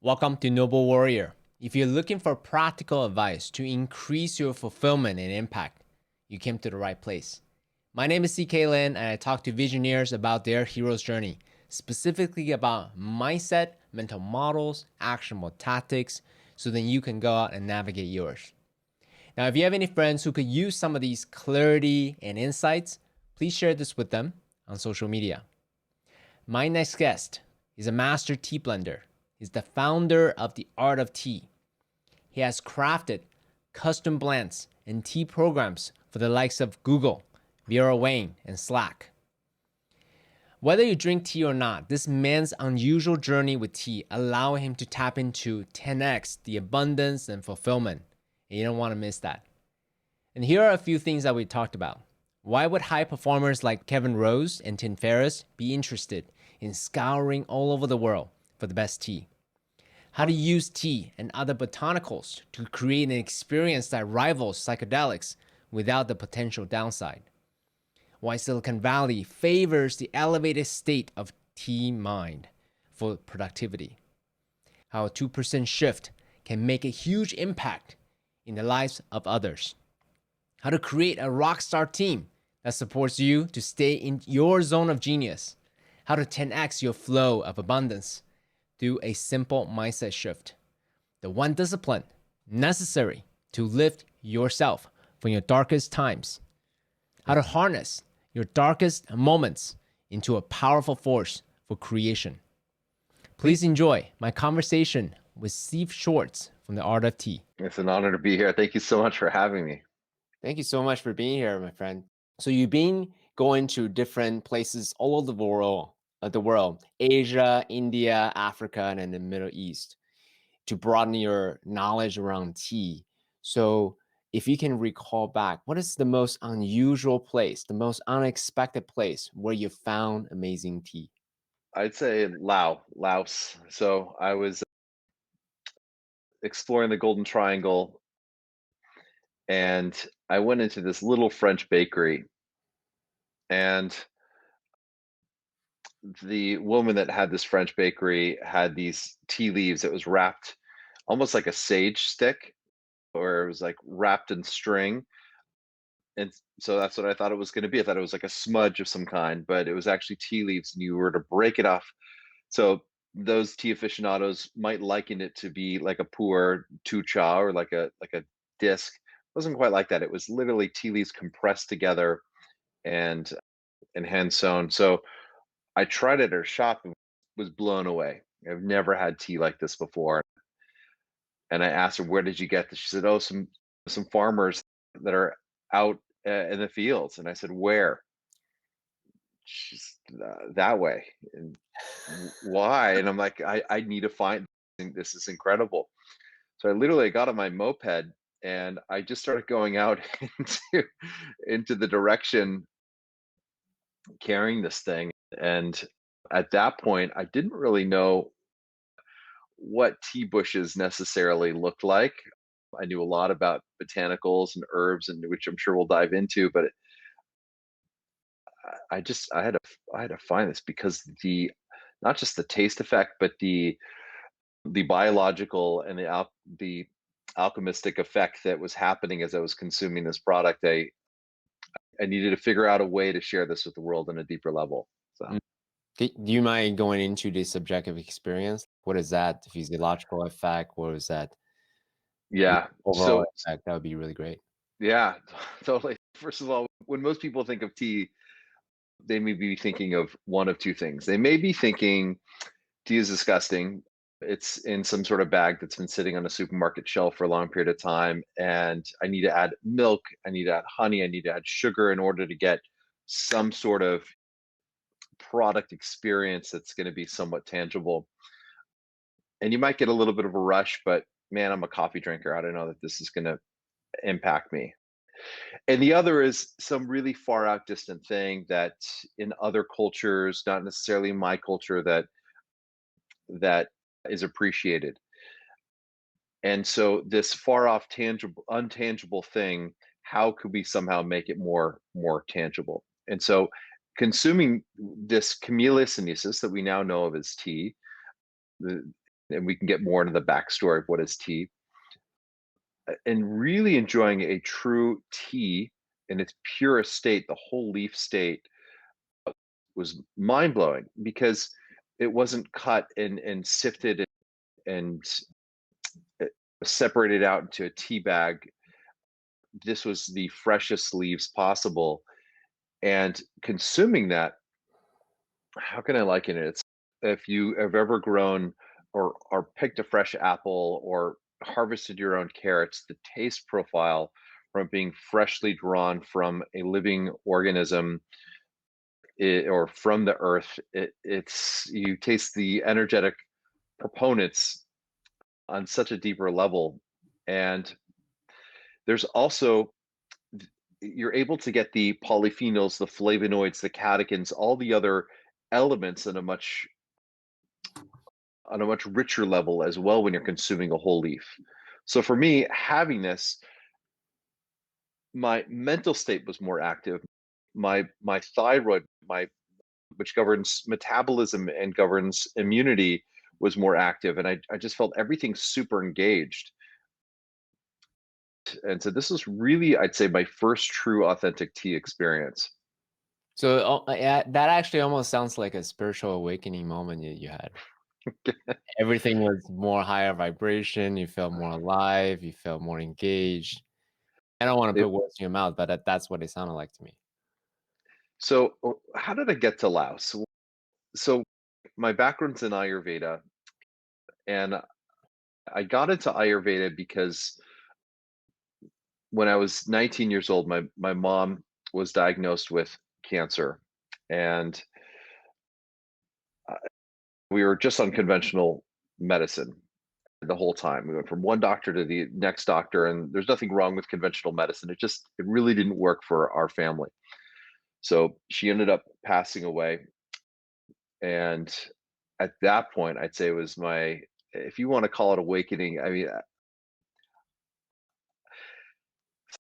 Welcome to Noble Warrior. If you're looking for practical advice to increase your fulfillment and impact, you came to the right place. My name is CK Lin, and I talk to visionaries about their hero's journey, specifically about mindset, mental models, actionable tactics, so then you can go out and navigate yours. Now, if you have any friends who could use some of these clarity and insights, please share this with them on social media. My next guest is a master tea blender. He's the founder of the Art of Tea. He has crafted custom blends and tea programs for the likes of Google, Vera Wang, and Slack. Whether you drink tea or not, this man's unusual journey with tea allowed him to tap into 10x the abundance and fulfillment. And you don't want to miss that. And here are a few things that we talked about. Why would high performers like Kevin Rose and Tim Ferriss be interested in scouring all over the world for the best tea? How to use tea and other botanicals to create an experience that rivals psychedelics without the potential downside. Why Silicon Valley favors the elevated state of tea mind for productivity. How a 2% shift can make a huge impact in the lives of others. How to create a rockstar team that supports you to stay in your zone of genius. How to 10x your flow of abundance through a simple mindset shift. The one discipline necessary to lift yourself from your darkest times. How to harness your darkest moments into a powerful force for creation. Please enjoy my conversation with Steve Schwartz from the Art of Tea. It's an honor to be here. Thank you so much for having me. Thank you so much for being here, my friend. So you've been going to different places all over the world, Asia, India, Africa, and then the Middle East, to broaden your knowledge around tea. So if you can recall back, what is the most unusual place, the most unexpected place where you found amazing tea? I'd say Laos. So I was exploring the Golden Triangle and I went into this little French bakery and the woman that had this French bakery had these tea leaves that was wrapped almost like a sage stick or it was like wrapped in string. And so that's what I thought it was going to be. I thought it was like a smudge of some kind, but it was actually tea leaves and you were to break it off. So those tea aficionados might liken it to be like a pu'er tu cha or like a disc. It wasn't quite like that. It was literally tea leaves compressed together and hand sewn. So I tried it at her shop and was blown away. I've never had tea like this before. And I asked her, "Where did you get this?" She said, "Oh, some farmers that are out in the fields." And I said, "Where?" She's that way. And why? And I'm like, I need to find this is incredible. So I literally got on my moped and I just started going out into the direction carrying this thing. And at that point, I didn't really know what tea bushes necessarily looked like. I knew a lot about botanicals and herbs, and which I'm sure we'll dive into, but I had to find this because the not just the taste effect, but the biological and the alchemistic effect that was happening as I was consuming this product. I needed to figure out a way to share this with the world on a deeper level. So Mm. Do you mind going into the subjective experience? What is that physiological effect? What is that the yeah, overall so effect? That would be really great. yeah, totally. First of all, when most people think of tea, they may be thinking of one of two things. They may be thinking tea is disgusting. It's in some sort of bag that's been sitting on a supermarket shelf for a long period of time. And I need to add milk. I need to add honey. I need to add sugar in order to get some sort of product experience that's going to be somewhat tangible. And you might get a little bit of a rush, but man, I'm a coffee drinker. I don't know that this is going to impact me. And the other is some really far out distant thing that in other cultures, not necessarily my culture, that is appreciated. And so this far off tangible untangible thing, how could we somehow make it more tangible? And so consuming this Camellia sinensis that we now know of as tea, and we can get more into the backstory of what is tea, and really enjoying a true tea in its purest state, the whole leaf state, was mind blowing because it wasn't cut and sifted and uh, separated out into a tea bag. This was the freshest leaves possible. And consuming that, how can I liken it? It's if you have ever grown or picked a fresh apple or harvested your own carrots, the taste profile from being freshly drawn from a living organism, or from the earth, it's you taste the energetic proponents on such a deeper level. And there's also, you're able to get the polyphenols, the flavonoids, the catechins, all the other elements on a much richer level as well when you're consuming a whole leaf. So for me, having this, my mental state was more active. My thyroid, my which governs metabolism and governs immunity, was more active, and I just felt everything super engaged. And so this was really, I'd say, my first true authentic tea experience. So yeah, that actually almost sounds like a spiritual awakening moment you had. Everything was more higher vibration, you felt more alive, you felt more engaged. I don't wanna It, put words in your mouth, but that's what it sounded like to me. so how did I get to Laos? So my background's in Ayurveda, and I got into Ayurveda because when I was 19 years old, my mom was diagnosed with cancer, and uh, we were just on conventional medicine the whole time. We went from one doctor to the next doctor, and there's nothing wrong with conventional medicine. It really didn't work for our family. So she ended up passing away, and at that point, I'd say it was my, if you want to call it awakening. I mean,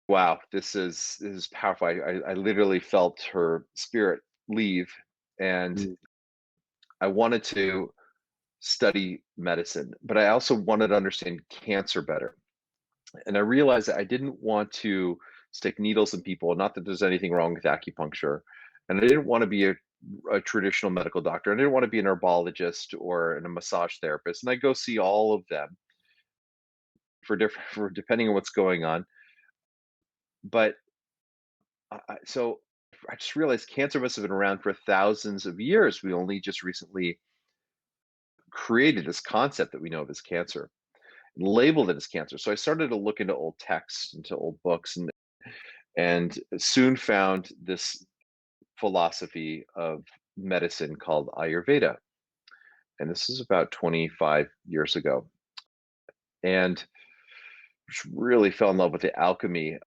wow, this is powerful. I literally felt her spirit leave, and Mm. I wanted to study medicine, but I also wanted to understand cancer better. And I realized that I didn't want to stick needles in people. Not that there's anything wrong with acupuncture, and I didn't want to be a traditional medical doctor. I didn't want to be an herbologist or a massage therapist. And I go see all of them for different for depending on what's going on. But so I just realized cancer must have been around for thousands of years. We only just recently created this concept that we know of as cancer and labeled it as cancer. So I started to look into old texts, into old books, and soon found this philosophy of medicine called Ayurveda. And this is about 25 years ago. And just really fell in love with the alchemy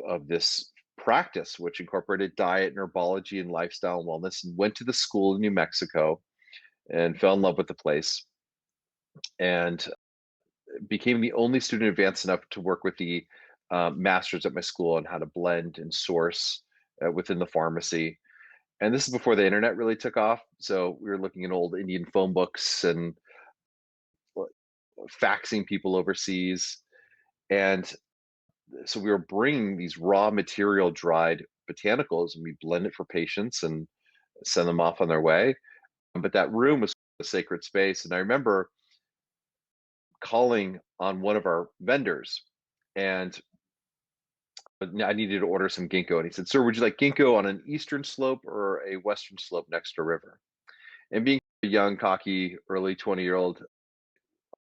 of this practice, which incorporated diet and herbology and lifestyle and wellness, and went to the school in New Mexico and fell in love with the place, and became the only student advanced enough to work with the masters at my school on how to blend and source within the pharmacy. And this is before the internet really took off. So we were looking at old Indian phone books and faxing people overseas. And so we were bringing these raw material dried botanicals, and we blend it for patients and send them off on their way. But that room was a sacred space. And I remember calling on one of our vendors, and I needed to order some ginkgo. And he said, "Sir, would you like ginkgo on an eastern slope or a western slope next to a river?" And being a young, cocky, early 20-year-old,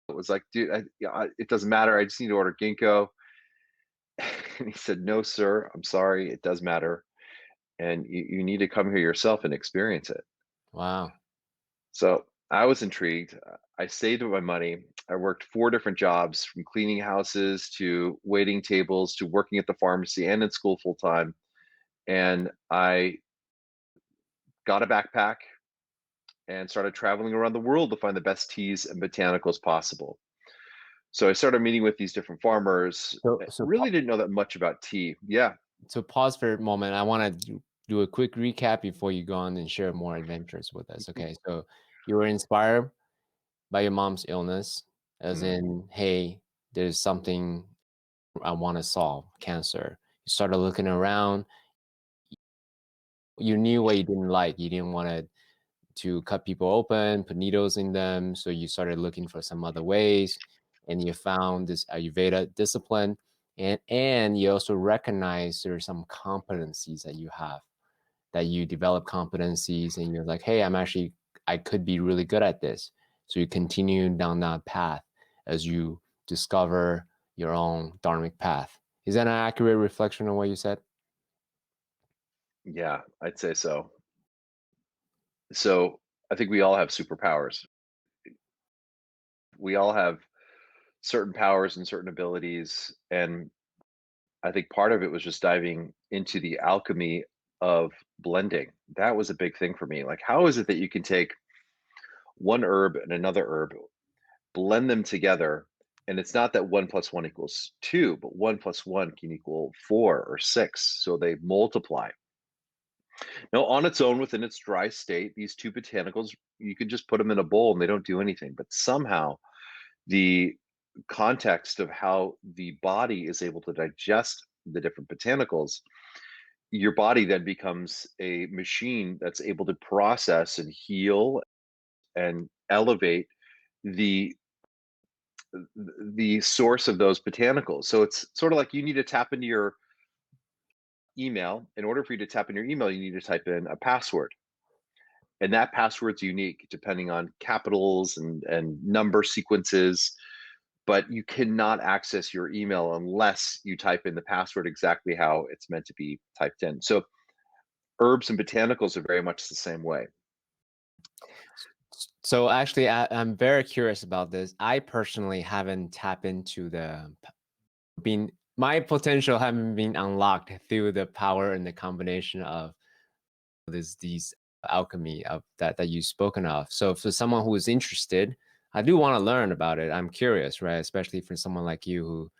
it was like, "Dude, it doesn't matter. I just need to order ginkgo." And he said, "No, sir, I'm sorry. It does matter. And you need to come here yourself and experience it." Wow. So I was intrigued. I saved my money. I worked 4 different jobs, from cleaning houses to waiting tables to working at the pharmacy and in school full time. And I got a backpack and started traveling around the world to find the best teas and botanicals possible. So I started meeting with these different farmers. So so Really didn't know that much about tea. Yeah. So pause for a moment. I want to do a quick recap before you go on and share more adventures with us. Okay. So you were inspired. by your mom's illness, as Mhm. in, hey, there's something I want to solve, cancer. You started looking around, you knew what you didn't like. You didn't want to cut people open, put needles in them. So you started looking for some other ways, and you found this Ayurveda discipline. And you also recognize there are some competencies that you have, that you develop competencies, and you're like, hey, I could be really good at this. So you continue down that path as you discover your own dharmic path. Is that an accurate reflection on what you said? Yeah, I'd say so. So, I think we all have superpowers. We all have certain powers and certain abilities, and I think part of it was just diving into the alchemy of blending. That was a big thing for me. Like, how is it that you can take one herb and another herb, blend them together, and it's not that 1 plus 1 equals 2, but 1 plus 1 can equal 4 or 6, so they multiply. Now, on its own, within its dry state, these 2 botanicals, you can just put them in a bowl and they don't do anything, but somehow the context of how the body is able to digest the different botanicals, your body then becomes a machine that's able to process and heal and elevate the the source of those botanicals. So it's sort of like you need to tap into your email. In order for you to tap in your email, you need to type in a password. And that password's unique depending on capitals and number sequences, but you cannot access your email unless you type in the password exactly how it's meant to be typed in. So herbs and botanicals are very much the same way. So actually, I'm very curious about this. I personally haven't tapped into been my potential haven't been unlocked through the power and the combination of these alchemy of that you've spoken of. So for someone who is interested, I do want to learn about it. I'm curious, right? Especially for someone like you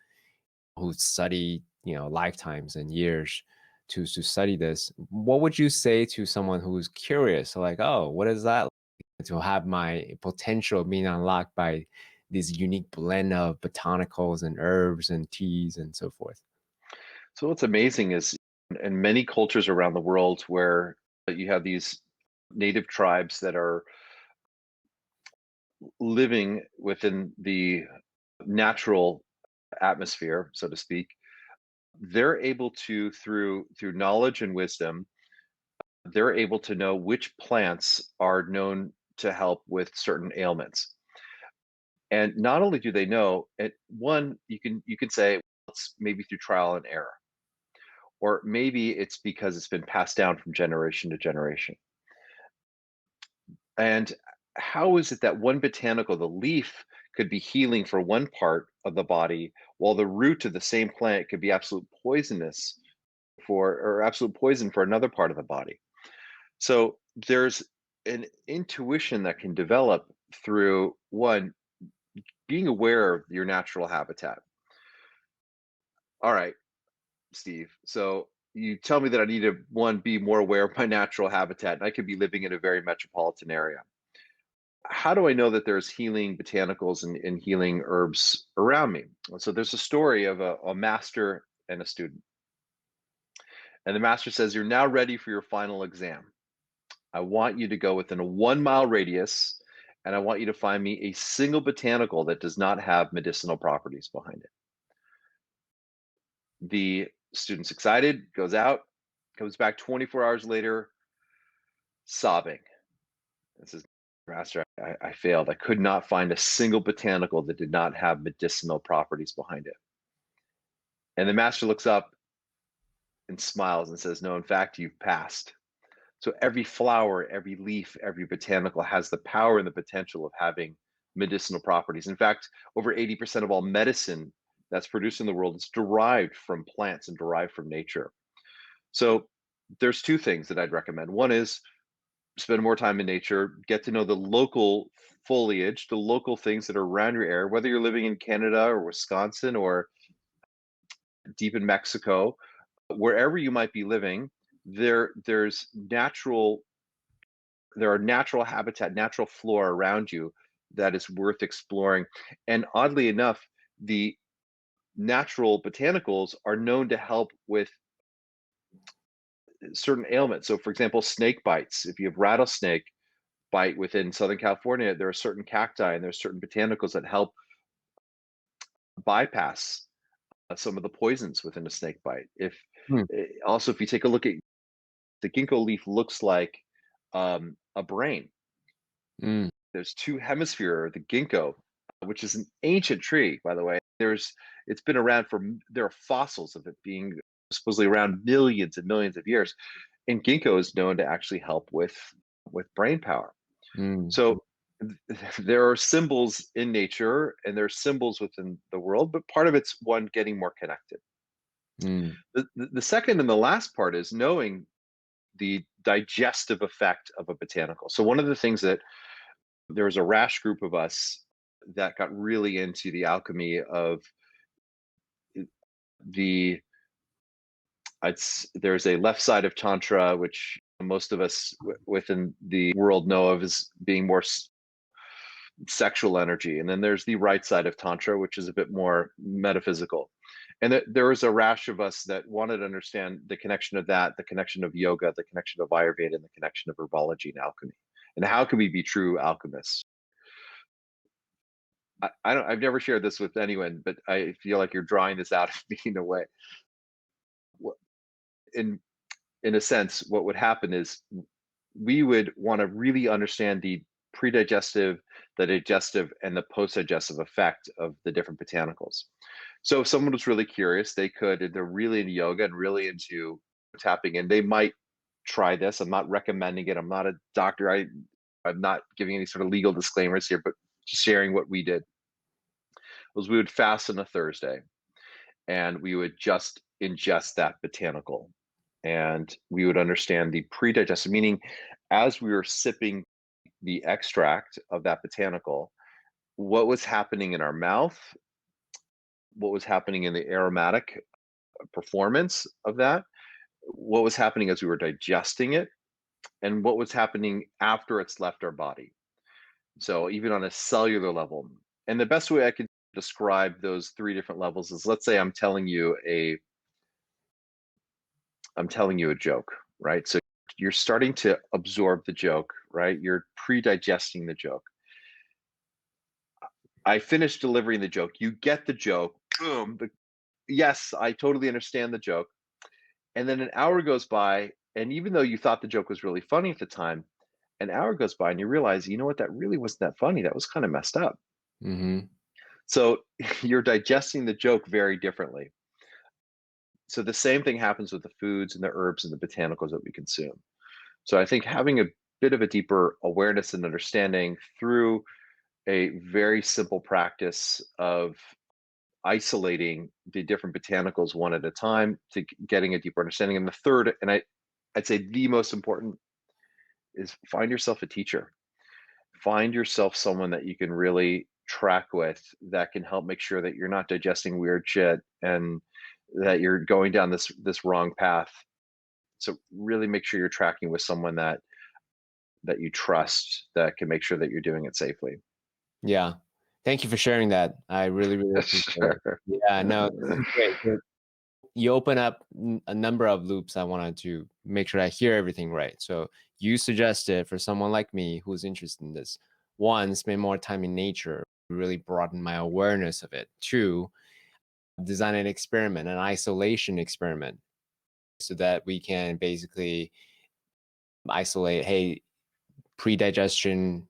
who study, lifetimes and years to study this. What would you say to someone who's curious, like, oh, what is that like to have my potential being unlocked by this unique blend of botanicals and herbs and teas and so forth? So what's amazing is in many cultures around the world where you have these native tribes that are living within the natural atmosphere, so to speak, they're able to through knowledge and wisdom, they're able to know which plants are known to help with certain ailments. And not only do they know it, one, you can say, well, it's maybe through trial and error, or maybe it's because it's been passed down from generation to generation. And how is it that one botanical, the leaf, could be healing for one part of the body, while the root of the same plant could be absolute poisonous for, or absolute poison for another part of the body? So there's an intuition that can develop through one, being aware of your natural habitat. All right, Steve. So you tell me that I need to, one, be more aware of my natural habitat, and I could be living in a very metropolitan area. How do I know that there's healing botanicals and healing herbs around me? So there's a story of a master and a student. And the master says, you're now ready for your final exam. I want you to go within a 1 mile radius, and I want you to find me a single botanical that does not have medicinal properties behind it. The student's excited, goes out, comes back 24 hours later, sobbing. And says, Master, I failed. I could not find a single botanical that did not have medicinal properties behind it. And the master looks up and smiles and says, no, in fact, you've passed. So every flower, every leaf, every botanical has the power and the potential of having medicinal properties. In fact, over 80% of all medicine that's produced in the world is derived from plants and derived from nature. So there's two things that I'd recommend. One is spend more time in nature, get to know the local foliage, the local things that are around your area, whether you're living in Canada or Wisconsin or deep in Mexico, wherever you might be living, there's natural there are natural habitat, natural flora around you that is worth exploring. And oddly enough, the natural botanicals are known to help with certain ailments. So, for example, snake bites. If you have rattlesnake bite within Southern California, there are certain cacti and there's certain botanicals that help bypass some of the poisons within a snake bite. If Hmm. Also, if you take a look at the ginkgo leaf, looks like a brain. Mm. There's two hemisphere, the ginkgo, which is an ancient tree, by the way. It's been around there are fossils of it being supposedly around millions and millions of years, and ginkgo is known to actually help with brain power. Mm. So there are symbols in nature and there are symbols within the world, but part of it's one getting more connected. Mm. The second and the last part is knowing the digestive effect of a botanical. So one of the things that there was a rash group of us that got really into the alchemy of the there's a left side of tantra, which most of us within the world know of as being more sexual energy, and then there's the right side of tantra, which is a bit more metaphysical. And there was a rash of us that wanted to understand the connection of that, the connection of yoga, the connection of Ayurveda, and the connection of herbology and alchemy, and how can we be true alchemists. I've never shared this with anyone, but I feel like you're drawing this out of me in a way. Wh- In in a sense, what would happen is we would want to really understand the predigestive, the digestive, and the post-digestive effect of the different botanicals. So if someone was really curious, they could, and they're really into yoga and really into tapping in, they might try this. I'm not recommending it. I'm not a doctor. I'm not giving any sort of legal disclaimers here, but just sharing what we did was we would fast on a Thursday and we would just ingest that botanical. And we would understand the pre-digested, meaning as we were sipping the extract of that botanical, what was happening in our mouth, what was happening in the aromatic performance of that, what was happening as we were digesting it, and what was happening after it's left our body. So even on a cellular level. And the best way I could describe those three different levels is, let's say I'm telling you a joke, right? So you're starting to absorb the joke, right? You're pre-digesting the joke. I finished delivering the joke. You get the joke. Boom. Yes, I totally understand the joke. And then an hour goes by, and even though you thought the joke was really funny at the time, an hour goes by and you realize, you know what, that really wasn't that funny. That was kind of messed up. Mm-hmm. So you're digesting the joke very differently. So the same thing happens with the foods and the herbs and the botanicals that we consume. So I think having a bit of a deeper awareness and understanding through a very simple practice of isolating the different botanicals one at a time to getting a deeper understanding. And the third, and I'd say the most important, is find yourself a teacher. Find yourself someone that you can really track with that can help make sure that you're not digesting weird shit and that you're going down this wrong path. So really make sure you're tracking with someone that you trust that can make sure that you're doing it safely. Yeah. Thank you for sharing that. I really, really appreciate it. Sure. Yeah, no, this is great. You open up a number of loops. I wanted to make sure I hear everything right. So you suggested for someone like me who's interested in this, one, spend more time in nature, really broaden my awareness of it. Two, design an experiment, an isolation experiment, so that we can basically isolate, hey, pre-digestion,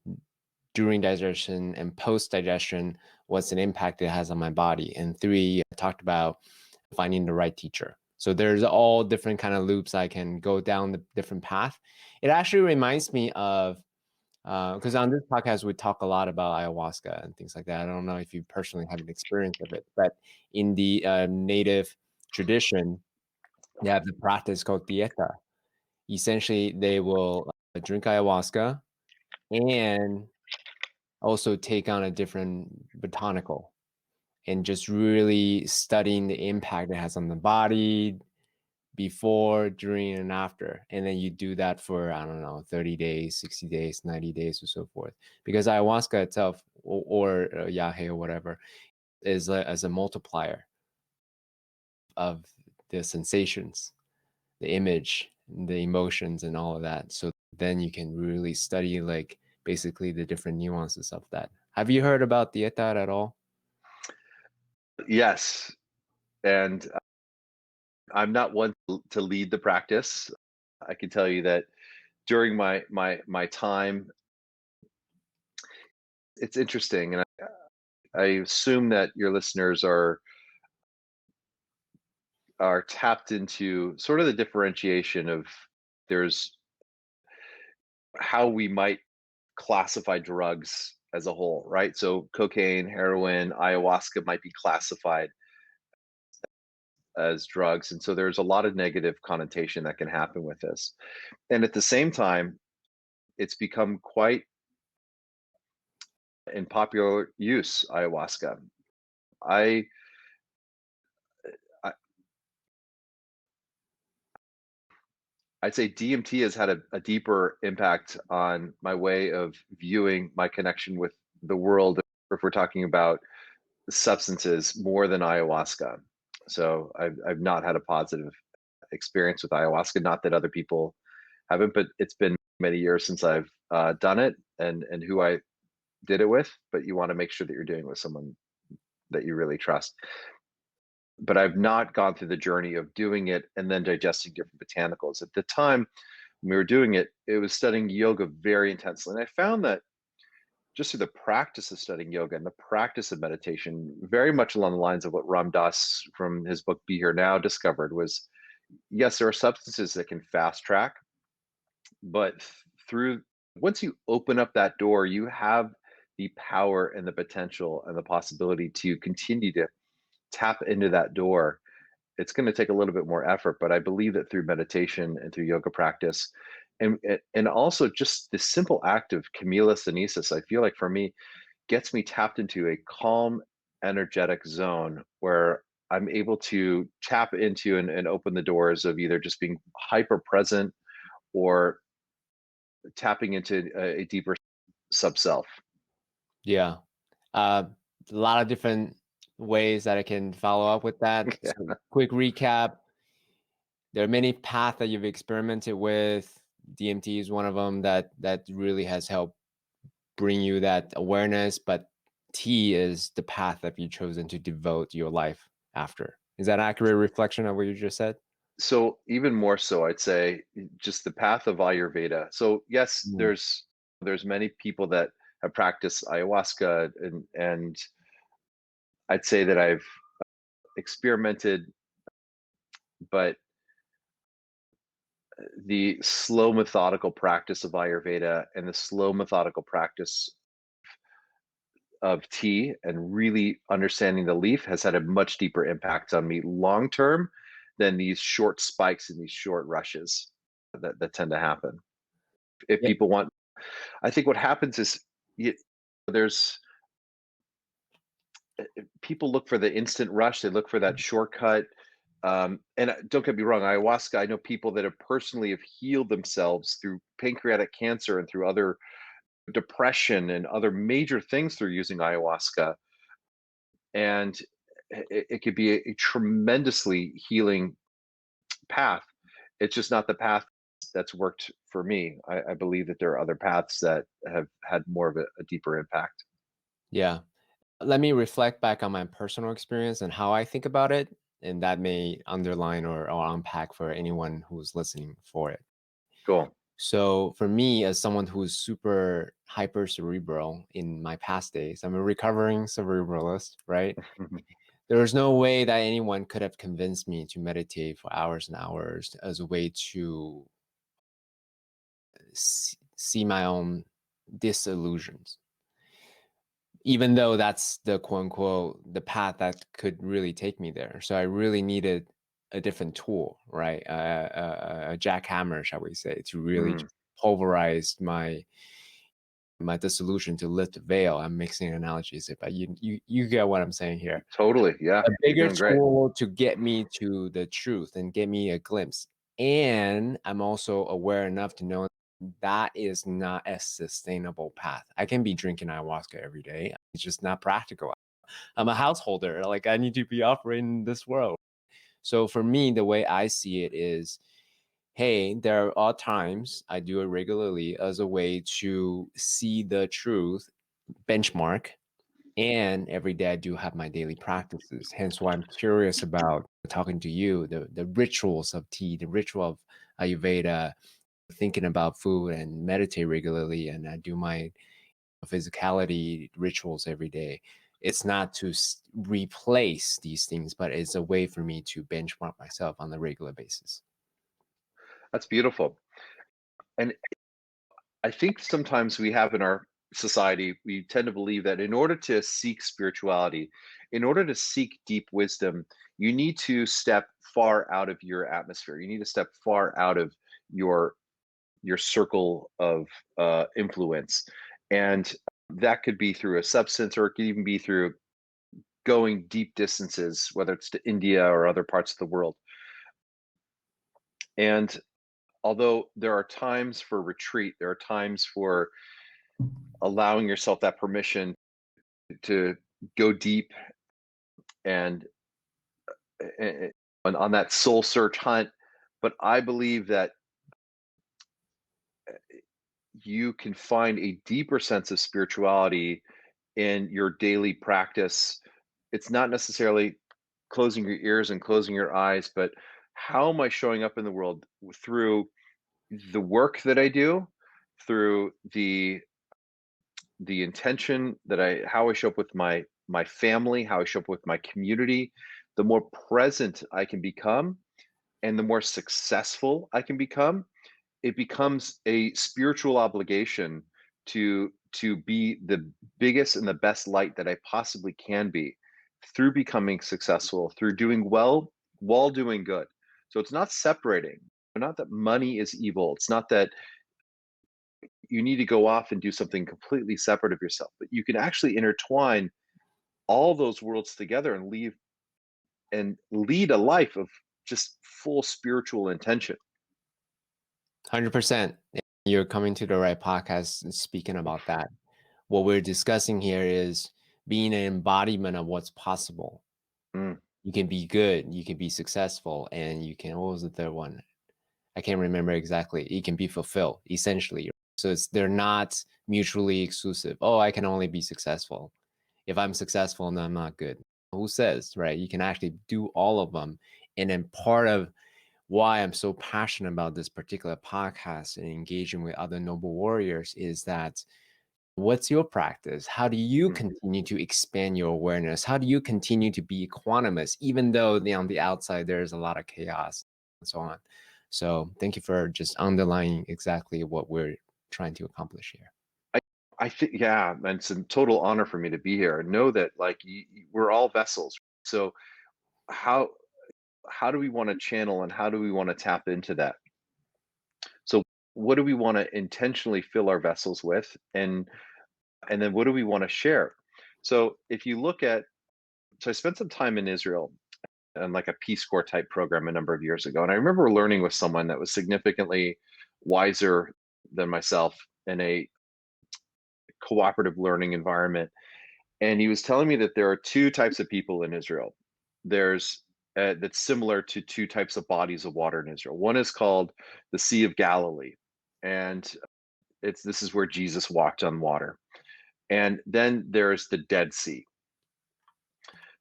during digestion, and post-digestion, what's an impact it has on my body. And three, I talked about finding the right teacher. So there's all different kind of loops I can go down the different path. It actually reminds me of because on this podcast we talk a lot about ayahuasca and things like that. I don't know if you personally have an experience of it, but in the native tradition, they have the practice called dieta. Essentially, they will drink ayahuasca and also take on a different botanical and just really studying the impact it has on the body, before, during, and after. And then you do that for, I don't know, 30 days, 60 days, 90 days, or so forth. Because ayahuasca itself, or yahe or whatever, is as a multiplier of the sensations, the image, the emotions, and all of that. So then you can really study like basically the different nuances of that. Have you heard about dietar at all? Yes, and I'm not one to lead the practice. I can tell you that during my time, it's interesting, and I assume that your listeners are tapped into sort of the differentiation of there's how we might classify drugs as a whole, right? So cocaine, heroin, ayahuasca might be classified as drugs, and so there's a lot of negative connotation that can happen with this. And at the same time, it's become quite in popular use, ayahuasca. I, I I'd say DMT has had a deeper impact on my way of viewing my connection with the world. If we're talking about substances more than ayahuasca, so I've not had a positive experience with ayahuasca. Not that other people haven't, but it's been many years since I've done it, and who I did it with. But you want to make sure that you're doing it with someone that you really trust. But I've not gone through the journey of doing it and then digesting different botanicals. At the time when we were doing it, it was studying yoga very intensely. And I found that just through the practice of studying yoga and the practice of meditation, very much along the lines of what Ram Dass from his book Be Here Now discovered was yes, there are substances that can fast track, but through once you open up that door, you have the power and the potential and the possibility to continue to tap into that door. It's going to take a little bit more effort, but I believe that through meditation and through yoga practice, and also just the simple act of chemiosynesis, I feel like for me gets me tapped into a calm, energetic zone where I'm able to tap into and open the doors of either just being hyper present or tapping into a deeper sub self. Yeah. A lot of different ways that I can follow up with that. So, quick recap, there are many paths that you've experimented with. DMT is one of them that really has helped bring you that awareness, but T is the path that you've chosen to devote your life after. Is that an accurate reflection of what you just said? So even more so, I'd say just the path of Ayurveda. So yes, Mm. there's many people that have practiced ayahuasca, and I'd say that I've experimented, but the slow methodical practice of Ayurveda and the slow methodical practice of tea and really understanding the leaf has had a much deeper impact on me long term than these short spikes and these short rushes that tend to happen. If Yeah. people want, I think what happens is you, there's people look for the instant rush, they look for that shortcut. And don't get me wrong, ayahuasca, I know people that have personally have healed themselves through pancreatic cancer and through other depression and other major things through using ayahuasca. And it could be a tremendously healing path. It's just not the path that's worked for me. I believe that there are other paths that have had more of a deeper impact. Yeah. Let me reflect back on my personal experience and how I think about it, and that may underline or unpack for anyone who's listening for it. Cool. So for me, as someone who's super hyper cerebral in my past days, I'm a recovering cerebralist, right? There was no way that anyone could have convinced me to meditate for hours and hours as a way to see my own disillusions, even though that's the quote unquote the path that could really take me there. So I really needed a different tool, right? A jackhammer, shall we say, to really Mm, just pulverize my the solution to lift the veil. I'm mixing analogies, but you get what I'm saying here. Totally. Yeah. A You're bigger doing great. tool to get me to the truth and get me a glimpse. And I'm also aware enough to know that is not a sustainable path. I can be drinking ayahuasca every day. It's just not practical. I'm a householder. Like I need to be operating in this world. So for me, the way I see it is, hey, there are times I do it regularly as a way to see the truth, benchmark, and every day I do have my daily practices. Hence why I'm curious about talking to you, the rituals of tea, the ritual of Ayurveda, thinking about food and meditate regularly. And I do my physicality rituals every day. It's not to replace these things, but it's a way for me to benchmark myself on a regular basis. That's beautiful. And I think sometimes we have in our society, we tend to believe that in order to seek spirituality, in order to seek deep wisdom, you need to step far out of your atmosphere. You need to step far out of your your circle of influence, and that could be through a substance, or it could even be through going deep distances, whether it's to India or other parts of the world. And although there are times for retreat, there are times for allowing yourself that permission to go deep and uh, on that soul search hunt. But I believe that you can find a deeper sense of spirituality in your daily practice. It's not necessarily closing your ears and closing your eyes, but how am I showing up in the world through the work that I do, through the intention that I how I show up with my family, how I show up with my community, the more present I can become and the more successful I can become, it becomes a spiritual obligation to be the biggest and the best light that I possibly can be through becoming successful, through doing well while doing good. So it's not separating. Not that money is evil. It's not that you need to go off and do something completely separate of yourself, but you can actually intertwine all those worlds together and lead a life of just full spiritual intention. 100%. You're coming to the right podcast and speaking about that. What we're discussing here is being an embodiment of what's possible. Mm, You can be good, you can be successful, and you can, what was the third one? I can't remember exactly. You can be fulfilled, essentially. So they're not mutually exclusive. Oh, I can only be successful. If I'm successful, then I'm not good. Who says, right? You can actually do all of them. And then part of why I'm so passionate about this particular podcast and engaging with other noble warriors is that what's your practice? How do you mm. continue to expand your awareness? How do you continue to be equanimous, even though on the outside there's a lot of chaos and so on? So thank you for just underlining exactly what we're trying to accomplish here. I I think, yeah, and it's a total honor for me to be here. Know that like we're all vessels. So how how do we want to channel and how do we want to tap into that? So what do we want to intentionally fill our vessels with, and then what do we want to share? So if you look at so I spent some time in Israel and like a Peace Corps type program a number of years ago, and I remember learning with someone that was significantly wiser than myself in a cooperative learning environment. And he was telling me that there are two types of people in Israel. There's that's similar to two types of bodies of water in Israel. One is called the Sea of Galilee, and it's this is where Jesus walked on water. And then there's the Dead Sea.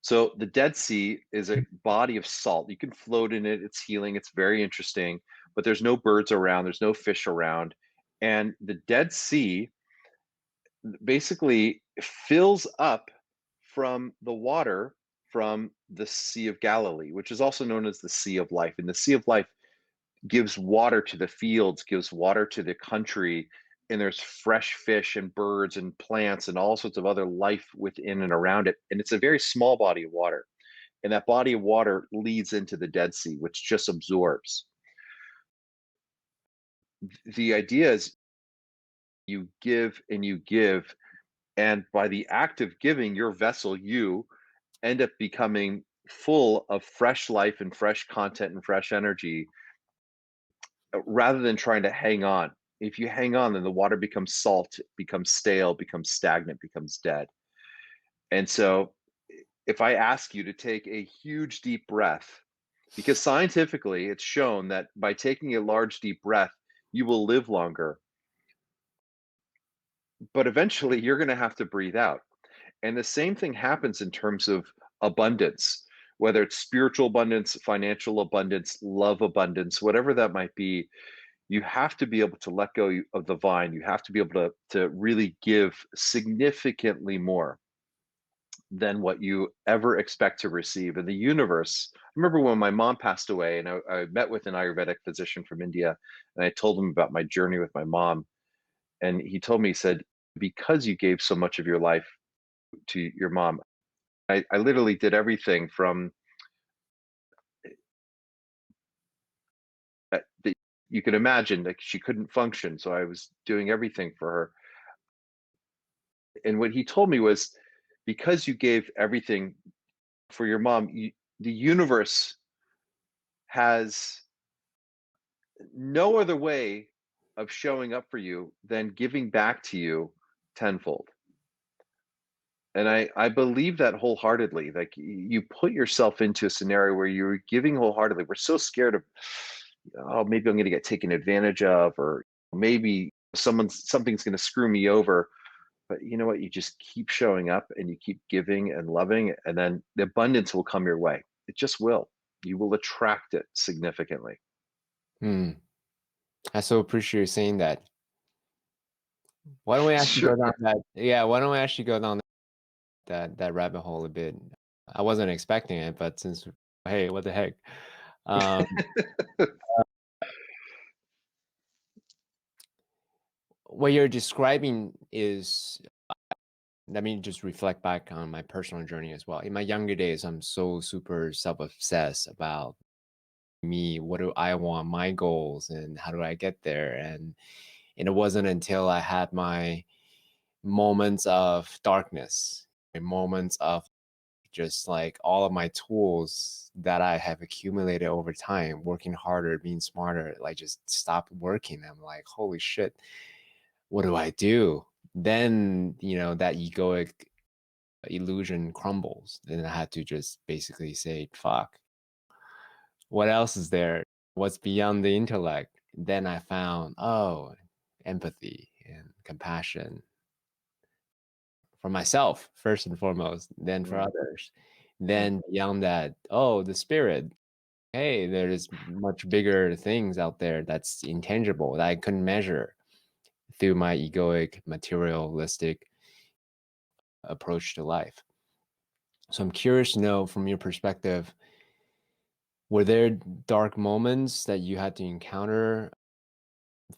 So the Dead Sea is a body of salt. You can float in it. It's healing. It's very interesting, but there's no birds around. There's no fish around, and the Dead Sea basically fills up from the water from the Sea of Galilee, which is also known as the Sea of Life. And the Sea of Life gives water to the fields, gives water to the country, and there's fresh fish and birds and plants and all sorts of other life within and around it. And it's a very small body of water. And that body of water leads into the Dead Sea, which just absorbs. The idea is You give and you give. And by the act of giving, your vessel, you end up becoming full of fresh life and fresh content and fresh energy rather than trying to hang on. If you hang on, then the water becomes salt, becomes stale, becomes stagnant, becomes dead. And so, if I ask you to take a huge deep breath, because scientifically it's shown that by taking a large deep breath, you will live longer, but eventually you're going to have to breathe out. And the same thing happens in terms of abundance, whether it's spiritual abundance, financial abundance, love abundance, whatever that might be. You have to be able to let go of the vine. You have to be able to really give significantly more than what you ever expect to receive in the universe. I remember when my mom passed away, and I met with an Ayurvedic physician from India, and I told him about my journey with my mom. And he told me, he said, because you gave so much of your life to your mom, I literally did everything from that you could imagine. Like, she couldn't function, so I was doing everything for her. And what he told me was, because you gave everything for your mom, the universe has no other way of showing up for you than giving back to you tenfold. And I believe that wholeheartedly. Like, you put yourself into a scenario where you're giving wholeheartedly. We're so scared of, oh, maybe I'm going to get taken advantage of, or maybe something's going to screw me over. But you know what? You just keep showing up and you keep giving and loving, and then the abundance will come your way. It just will. You will attract it significantly. Hmm. I so appreciate you saying that. Why don't we actually Sure. go down that? Yeah, why don't we actually go down that rabbit hole a bit? I wasn't expecting it, but since hey, what the heck? Um, what you're describing is, let me just reflect back on my personal journey as well. In my younger days, I'm so super self-obsessed about me. What do I want? My goals, and how do I get there? And it wasn't until I had my moments of darkness, and moments of just like all of my tools that I have accumulated over time, working harder, being smarter, like just stopped working. I'm like, holy shit, what do I do? Then, that egoic illusion crumbles. Then I had to just basically say, fuck, what else is there? What's beyond the intellect? Then I found, oh, empathy and compassion for myself, first and foremost, then for Mm, others. mm. Then beyond that, oh, the spirit. Hey, there's much bigger things out there that's intangible that I couldn't measure through my egoic, materialistic approach to life. So I'm curious to know from your perspective, were there dark moments that you had to encounter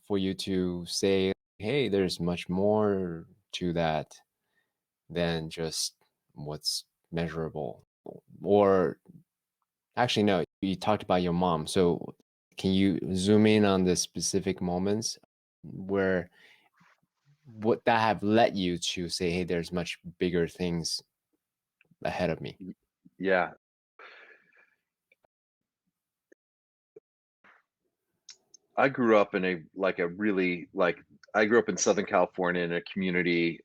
for you to say, hey, there's much more to that than just what's measurable? Or actually, no, you talked about your mom. So can you zoom in on the specific moments where what that have led you to say, hey, there's much bigger things ahead of me? Yeah, I grew up in I grew up in Southern California in a community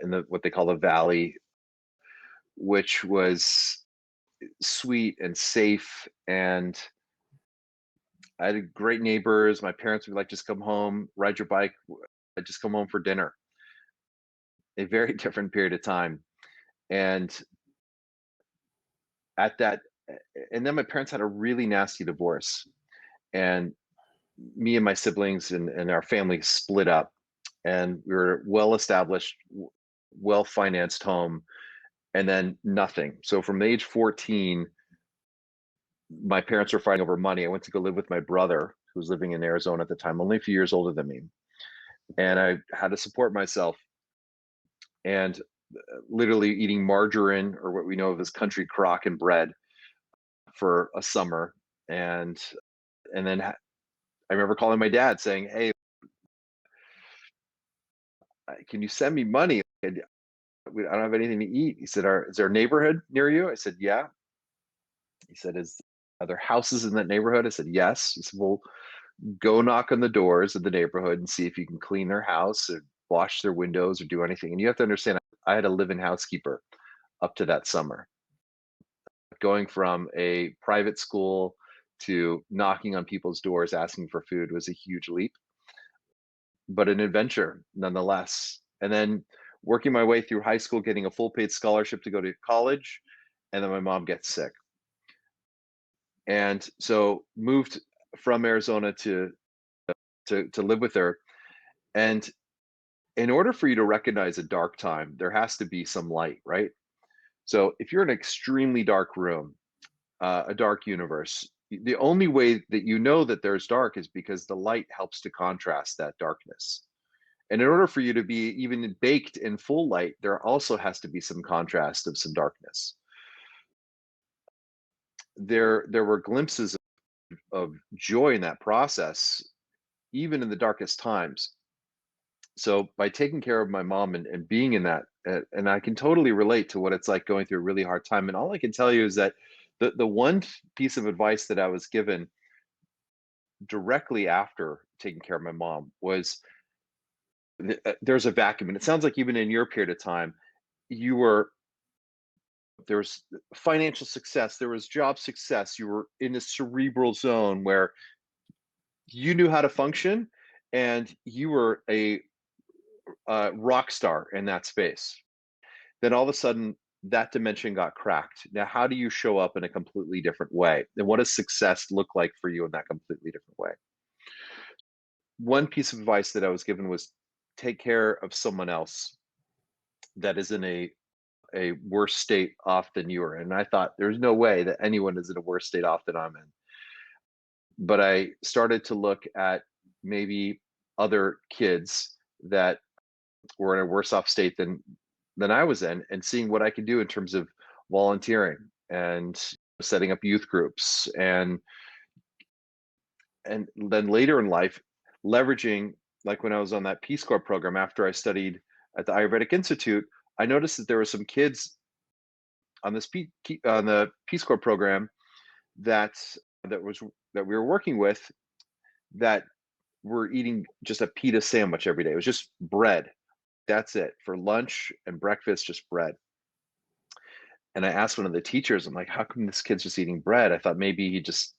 in the what they call the Valley, which was sweet and safe, and I had great neighbors. My parents would like just come home, ride your bike, just come home for dinner. A very different period of time, and at that, and then my parents had a really nasty divorce, and me and my siblings and our family split up, and we were well established, well financed home, and then nothing. So from age 14, my parents were fighting over money. I went to go live with my brother, who was living in Arizona at the time, only a few years older than me. And I had to support myself, and literally eating margarine, or what we know of as country crock and bread, for a summer. And then I remember calling my dad saying, "Hey, Can you send me money? I don't have anything to eat." He said, "Is there a neighborhood near you?" I said, "Yeah." He said, are there houses in that neighborhood?" I said, "Yes." He said, "Well, go knock on the doors of the neighborhood and see if you can clean their house or wash their windows or do anything." And you have to understand, I had a live-in housekeeper up to that summer. Going from a private school to knocking on people's doors asking for food was a huge leap, but an adventure nonetheless. And then working my way through high school, getting a full paid scholarship to go to college, and then my mom gets sick. And so moved from Arizona to live with her. And in order for you to recognize a dark time, there has to be some light, right? So if you're in an extremely dark room, a dark universe, the only way that you know that there's dark is because the light helps to contrast that darkness. And in order for you to be even baked in full light, there also has to be some contrast of some darkness. There were glimpses of joy in that process, even in the darkest times. So by taking care of my mom and being in that, and I can totally relate to what it's like going through a really hard time. And all I can tell you is that the one piece of advice that I was given directly after taking care of my mom was there's a vacuum. And it sounds like even in your period of time, you were there was financial success, there was job success, you were in a cerebral zone where you knew how to function and you were a rock star in that space. Then all of a sudden, that dimension got cracked. Now, how do you show up in a completely different way? And what does success look like for you in that completely different way? One piece of advice that I was given was take care of someone else that is in a worse state off than you are. And I thought there's no way that anyone is in a worse state off than I'm in. But I started to look at maybe other kids that were in a worse off state than I was in, and seeing what I could do in terms of volunteering and setting up youth groups, and then later in life leveraging, like when I was on that Peace Corps program after I studied at the Ayurvedic Institute, I noticed that there were some kids on on the Peace Corps program that that was that we were working with that were eating just a pita sandwich every day. It was just bread. That's it for lunch and breakfast, just bread. And I asked one of the teachers, I'm like, how come this kid's just eating bread? I thought maybe he just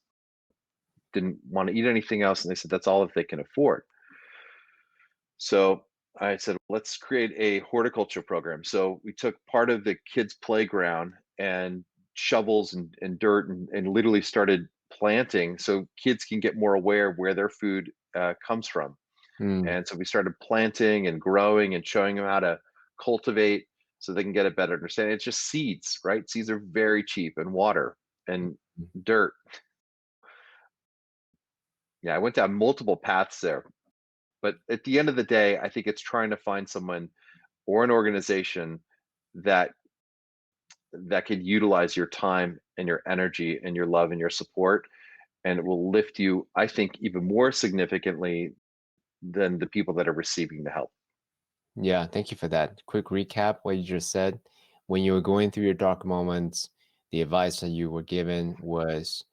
didn't want to eat anything else. And they said that's all that they can afford. So I said, let's create a horticulture program. So we took part of the kids' playground and shovels and dirt and literally started planting so kids can get more aware of where their food comes from. Mm, And so we started planting and growing and showing them how to cultivate so they can get a better understanding. It's just seeds, right? Seeds are very cheap, and water and dirt. Yeah, I went down multiple paths there. But at the end of the day, I think it's trying to find someone or an organization that could utilize your time and your energy and your love and your support, and it will lift you, I think, even more significantly than the people that are receiving the help. yeah, thank you for that. Quick recap what you just said. When you were going through your dark moments, the advice that you were given was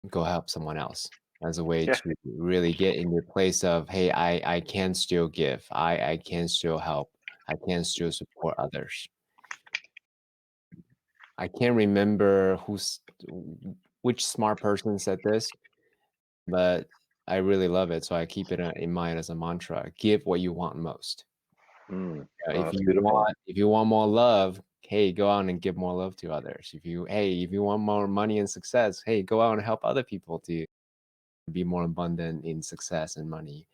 go help someone else as a way Yeah. to really get in your place of, hey, I can still give. I can still help. I can still support others. I can't remember which smart person said this, but I really love it. So I keep it in mind as a mantra. Give what you want most. Oh, If that's you beautiful. want more love, hey, go out and give more love to others. If you want more money and success, hey, go out and help other people to be more abundant in success and money.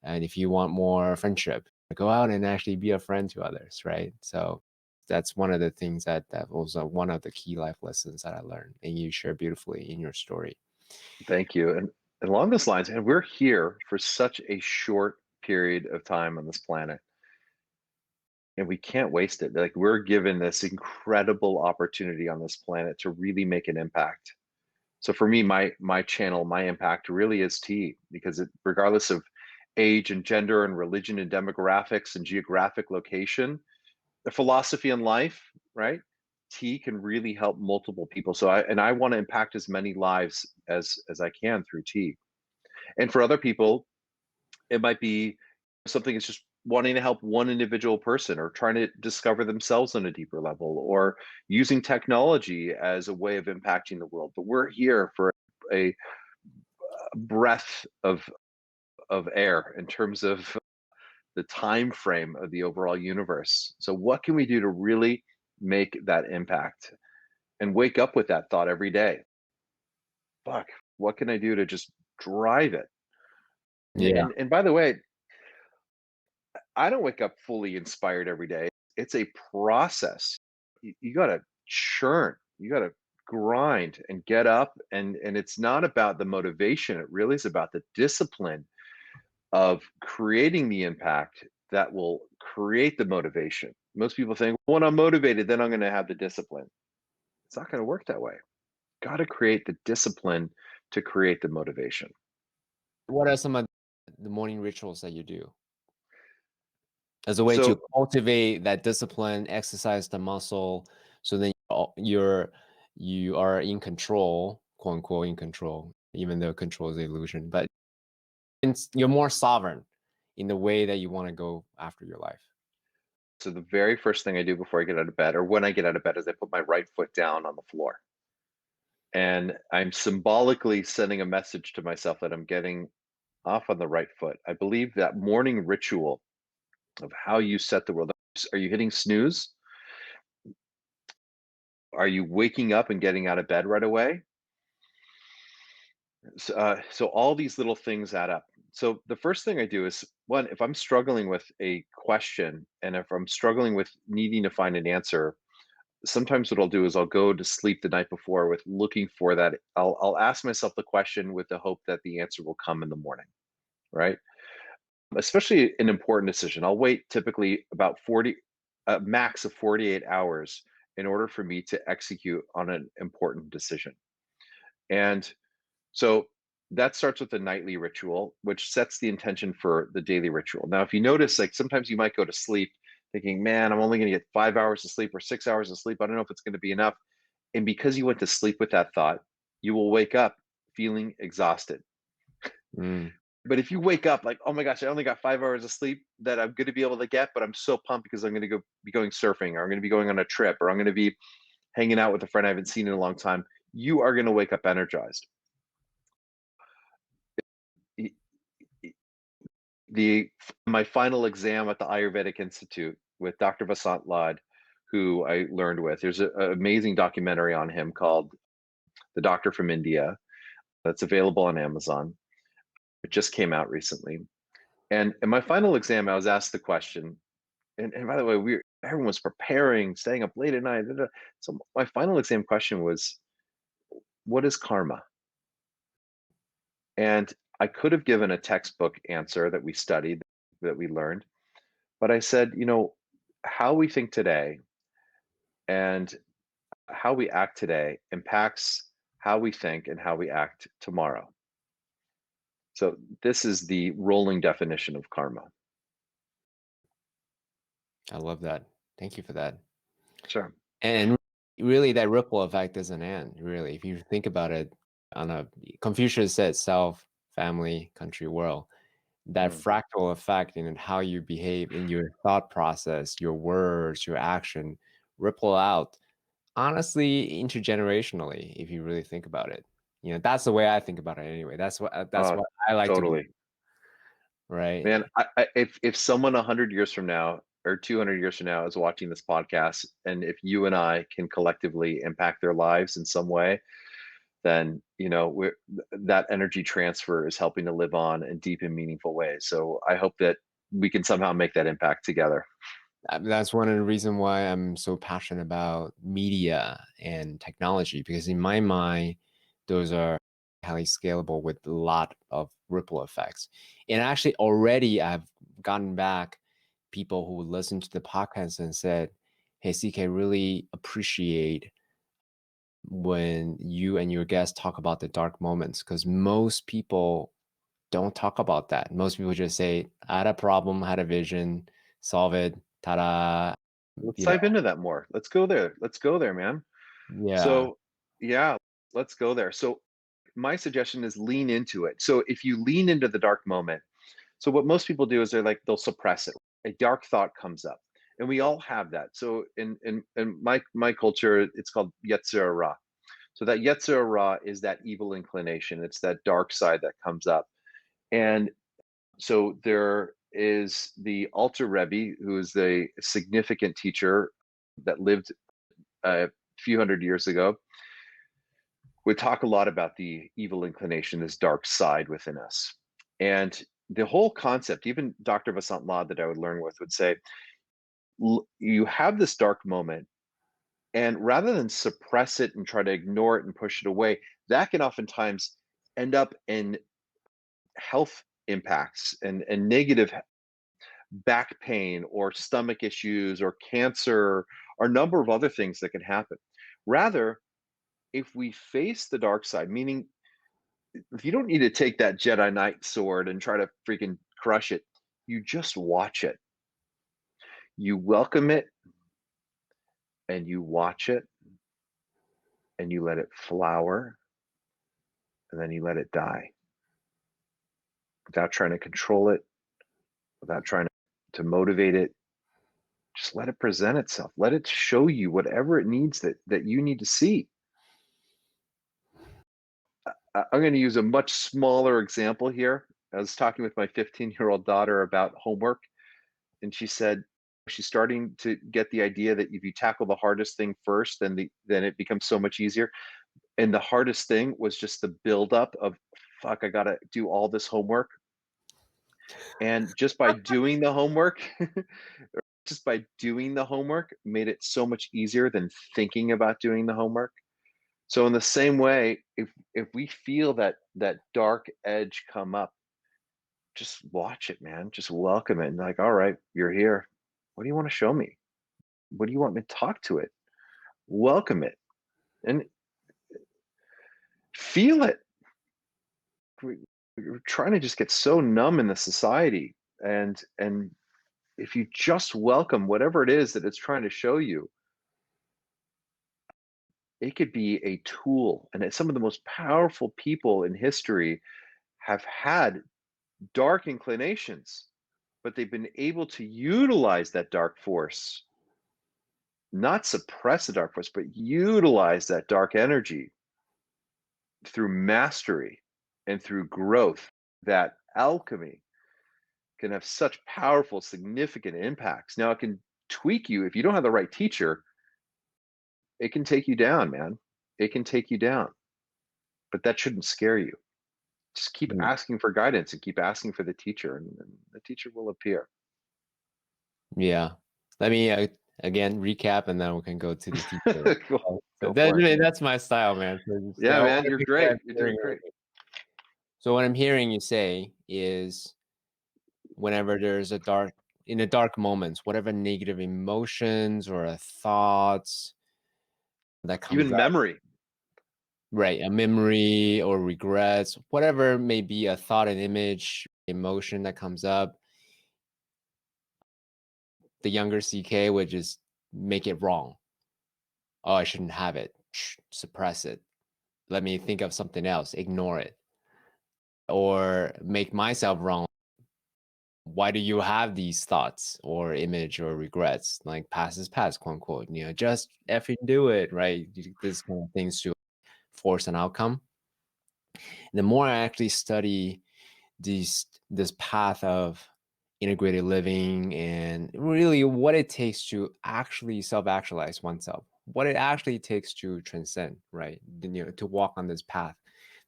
And if you want more friendship, go out and actually be a friend to others, right? So that's one of the things that was one of the key life lessons that I learned, and you share beautifully in your story. Thank you. And along those lines, and we're here for such a short period of time on this planet, and we can't waste it. Like, we're given this incredible opportunity on this planet to really make an impact. So for me, my channel, my impact really is tea, because regardless of age and gender and religion and demographics and geographic location, the philosophy in life, right? Tea can really help multiple people. I want to impact as many lives as I can through tea. And for other people, it might be something that's just wanting to help one individual person or trying to discover themselves on a deeper level or using technology as a way of impacting the world. But we're here for a breath of air in terms of the time frame of the overall universe. So what can we do to really make that impact and wake up with that thought every day? Fuck, what can I do to just drive it? Yeah. And by the way, I don't wake up fully inspired every day. It's a process. You got to churn. You got to grind and get up and it's not about the motivation. It really is about the discipline of creating the impact that will create the motivation. Most people think, when I'm motivated, then I'm going to have the discipline. It's not going to work that way. Got to create the discipline to create the motivation. What are some of the morning rituals that you do as a way to So, cultivate that discipline, exercise the muscle, so then you are in control, quote unquote, in control, even though control is an illusion, but you're more sovereign in the way that you want to go after your life. so the very first thing I do before I get out of bed, or when I get out of bed, is I put my right foot down on the floor, and I'm symbolically sending a message to myself that I'm getting off on the right foot. I believe that morning ritual of how you set the world. Are you hitting snooze? Are you waking up and getting out of bed right away? So all these little things add up. So the first thing I do is, one, if I'm struggling with a question and if I'm struggling with needing to find an answer, sometimes what I'll do is I'll go to sleep the night before with looking for that. I'll ask myself the question with the hope that the answer will come in the morning, right? Especially an important decision. I'll wait typically about 40, a max of 48 hours in order for me to execute on an important decision. And so that starts with the nightly ritual, which sets the intention for the daily ritual. Now, if you notice, like sometimes you might go to sleep thinking, man, I'm only going to get 5 hours of sleep or 6 hours of sleep. I don't know if it's going to be enough. And because you went to sleep with that thought, you will wake up feeling exhausted. Mm. But if you wake up like, oh my gosh, I only got 5 hours of sleep that I'm going to be able to get, but I'm so pumped because I'm going to be going surfing, or I'm going to be going on a trip, or I'm going to be hanging out with a friend I haven't seen in a long time, you are going to wake up energized. The My final exam at the Ayurvedic Institute with Dr. Vasant Lad, who I learned with. There's an amazing documentary on him called The Doctor from India that's available on Amazon. It just came out recently. And in my final exam, I was asked the question, and by the way, everyone was preparing, staying up late at night. Da, da. So my final exam question was, what is karma? And I could have given a textbook answer that we studied, that we learned, but I said, how we think today and how we act today impacts how we think and how we act tomorrow. So this is the rolling definition of karma. I love that. Thank you for that. Sure. And really, that ripple effect doesn't end. Really, if you think about it, on a Confucius said, self, family, country, world. That Mm. fractal effect in how you behave in your thought process, your words, your action, ripple out, honestly, intergenerationally, if you really think about it. That's the way I think about it anyway. That's Oh, what I like to believe, totally. right? Man, if someone 100 years from now or 200 years from now is watching this podcast, and if you and I can collectively impact their lives in some way, then that energy transfer is helping to live on in deep and meaningful ways. So I hope that we can somehow make that impact together. That's one of the reasons why I'm so passionate about media and technology, because in my mind, those are highly scalable with a lot of ripple effects. And actually, already I've gotten back people who listen to the podcast and said, "Hey, CK, really appreciate when you and your guests talk about the dark moments, because most people don't talk about that. Most people just say, I had a problem, I had a vision, solve it, ta-da, Let's you know. dive into that more. Let's go there. Let's go there, man. Yeah. So, yeah, let's go there. So, my suggestion is lean into it. So, if you lean into the dark moment, so what most people do is they'll suppress it. A dark thought comes up, and we all have that. So, in my culture, it's called yetzer hara. So that yetzer hara is that evil inclination. It's that dark side that comes up, and so there is the Alter Rebbe, who is a significant teacher that lived a few hundred years ago, would talk a lot about the evil inclination, this dark side within us. And the whole concept, even Dr. Vasant Lad that I would learn with would say, you have this dark moment, and rather than suppress it and try to ignore it and push it away, that can oftentimes end up in health impacts and negative back pain or stomach issues or cancer or a number of other things that can happen. Rather, if we face the dark side, meaning if you don't need to take that Jedi Knight sword and try to freaking crush it, you just watch it. You welcome it and you watch it and you let it flower and then you let it die without trying to control it, without trying to motivate it. Just let it present itself. Let it show you whatever it needs that you need to see. I'm going to use a much smaller example here. I was talking with my 15-year-old daughter about homework, and she said she's starting to get the idea that if you tackle the hardest thing first, then it becomes so much easier. And the hardest thing was just the buildup of, fuck, I got to do all this homework. And just by doing the homework, just by doing the homework made it so much easier than thinking about doing the homework. So in the same way, if we feel that dark edge come up, just watch it, man. Just welcome it. And like, all right, you're here. What do you want to show me? What do you want me to talk to it? Welcome it and feel it. We, we're trying to just get so numb in the society. And if you just welcome whatever it is that it's trying to show you, it could be a tool. And some of the most powerful people in history have had dark inclinations, but they've been able to utilize that dark force, not suppress the dark force, but utilize that dark energy through mastery and through growth. That alchemy can have such powerful, significant impacts. Now, it can tweak you if you don't have the right teacher. It can take you down, man. It can take you down, but that shouldn't scare you. Just keep Mm. asking for guidance and keep asking for the teacher, and the teacher will appear. Yeah. Let me again recap, and then we can go to the teacher. Go, So go for it. that's my style, man. So just, Yeah, I man, want to you're think what I'm great. You're hearing doing great. already. So what I'm hearing you say is whenever there's in the dark moments, whatever negative emotions or thoughts that comes Even up, memory. right? A memory or regrets, whatever may be a thought, an image, emotion that comes up, the younger CK would just make it wrong. Oh, I shouldn't have it. Suppress it. Let me think of something else. Ignore it. Or make myself wrong. Why do you have these thoughts or image or regrets? Like past is past, quote unquote. Just effing do it, right? This kind of things to force an outcome. The more I actually study this path of integrated living and really what it takes to actually self-actualize oneself, what it actually takes to transcend, right? To walk on this path,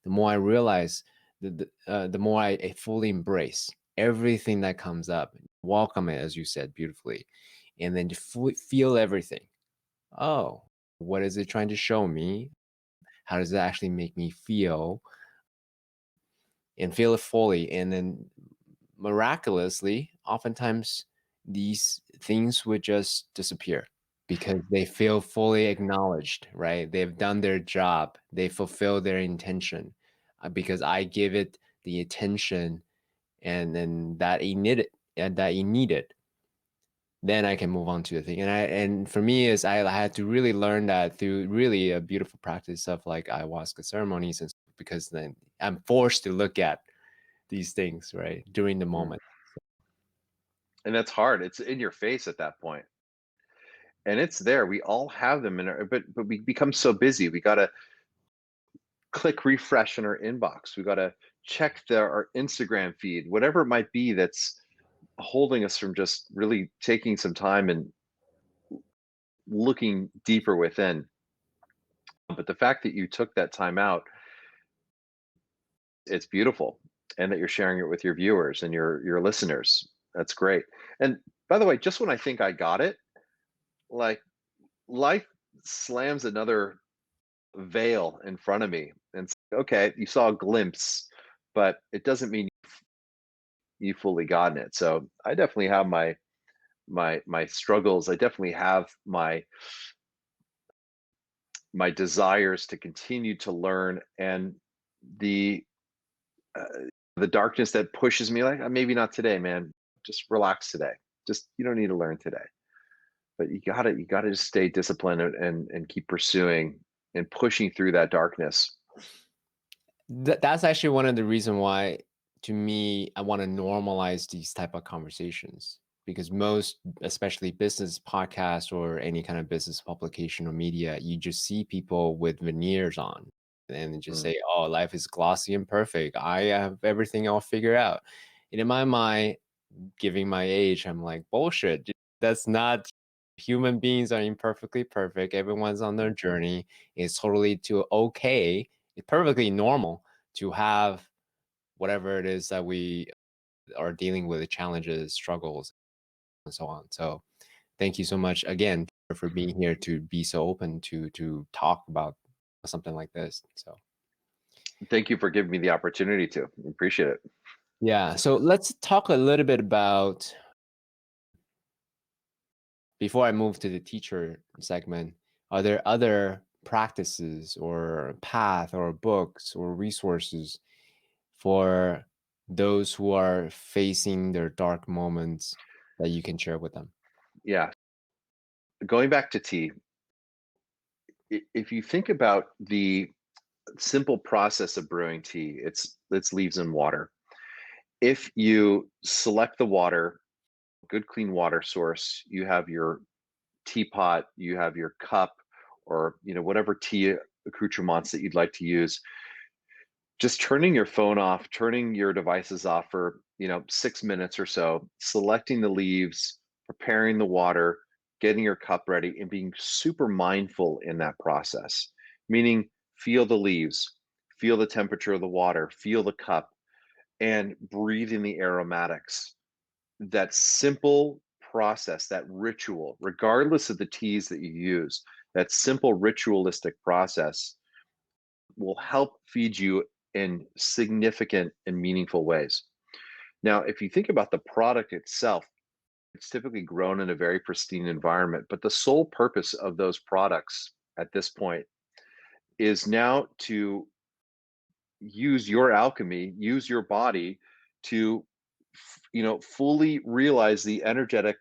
the more I realize, the more I fully embrace everything that comes up, welcome it, as you said beautifully, and then feel everything. Oh, what is it trying to show me? How does it actually make me feel? And feel it fully, and then miraculously, oftentimes these things would just disappear because they feel fully acknowledged, right? They've done their job, they fulfill their intention, because I give it the attention and that you need it and that you need it, then I can move on to the thing. And for me is I had to really learn that through really a beautiful practice of like ayahuasca ceremonies, and because then I'm forced to look at these things right during the Mm. moment. And that's hard. It's in your face at that point. And it's there. We all have them in our, but we become so busy. We got to click refresh in our inbox. We got to check our Instagram feed, whatever it might be that's holding us from just really taking some time and looking deeper within. But the fact that you took that time out, it's beautiful. And that you're sharing it with your viewers and your listeners. That's great. And by the way, just when I think I got it, like life slams another veil in front of me and it's like, okay, you saw a glimpse, but it doesn't mean you fully gotten it. So I definitely have my struggles. I definitely have my desires to continue to learn, and the uh, the darkness that pushes me like, maybe not today, man. Just relax today. Just you don't need to learn today. But you gotta just stay disciplined and keep pursuing and pushing through that darkness. That's actually one of the reason why, to me, I want to normalize these type of conversations, because most, especially business podcasts or any kind of business publication or media, you just see people with veneers on and just Mm. say, "Oh, life is glossy and perfect. I have everything all figured out." And in my mind, giving my age, I'm like, bullshit. That's not. Human beings are imperfectly perfect. Everyone's on their journey. It's totally to okay. It's perfectly normal to have whatever it is that we are dealing with, the challenges, struggles, and so on. So thank you so much again for being here to be so open to talk about something like this. So Thank you for giving me the opportunity to. Appreciate it. yeah, so let's talk a little bit about, before I move to the teacher segment, are there other practices or path or books or resources for those who are facing their dark moments that you can share with them? Yeah. Going back to tea, if you think about the simple process of brewing tea, it's leaves and water. If you select the water, good clean water source, you have your teapot, you have your cup, or whatever tea accoutrements that you'd like to use. Just turning your phone off, turning your devices off for 6 minutes or so, selecting the leaves, preparing the water, getting your cup ready, and being super mindful in that process. Meaning, feel the leaves, feel the temperature of the water, feel the cup, and breathe in the aromatics. That simple process, that ritual, regardless of the teas that you use, that simple ritualistic process will help feed you in significant and meaningful ways. Now, if you think about the product itself, it's typically grown in a very pristine environment, but the sole purpose of those products at this point is now to use your alchemy, use your body to fully realize the energetic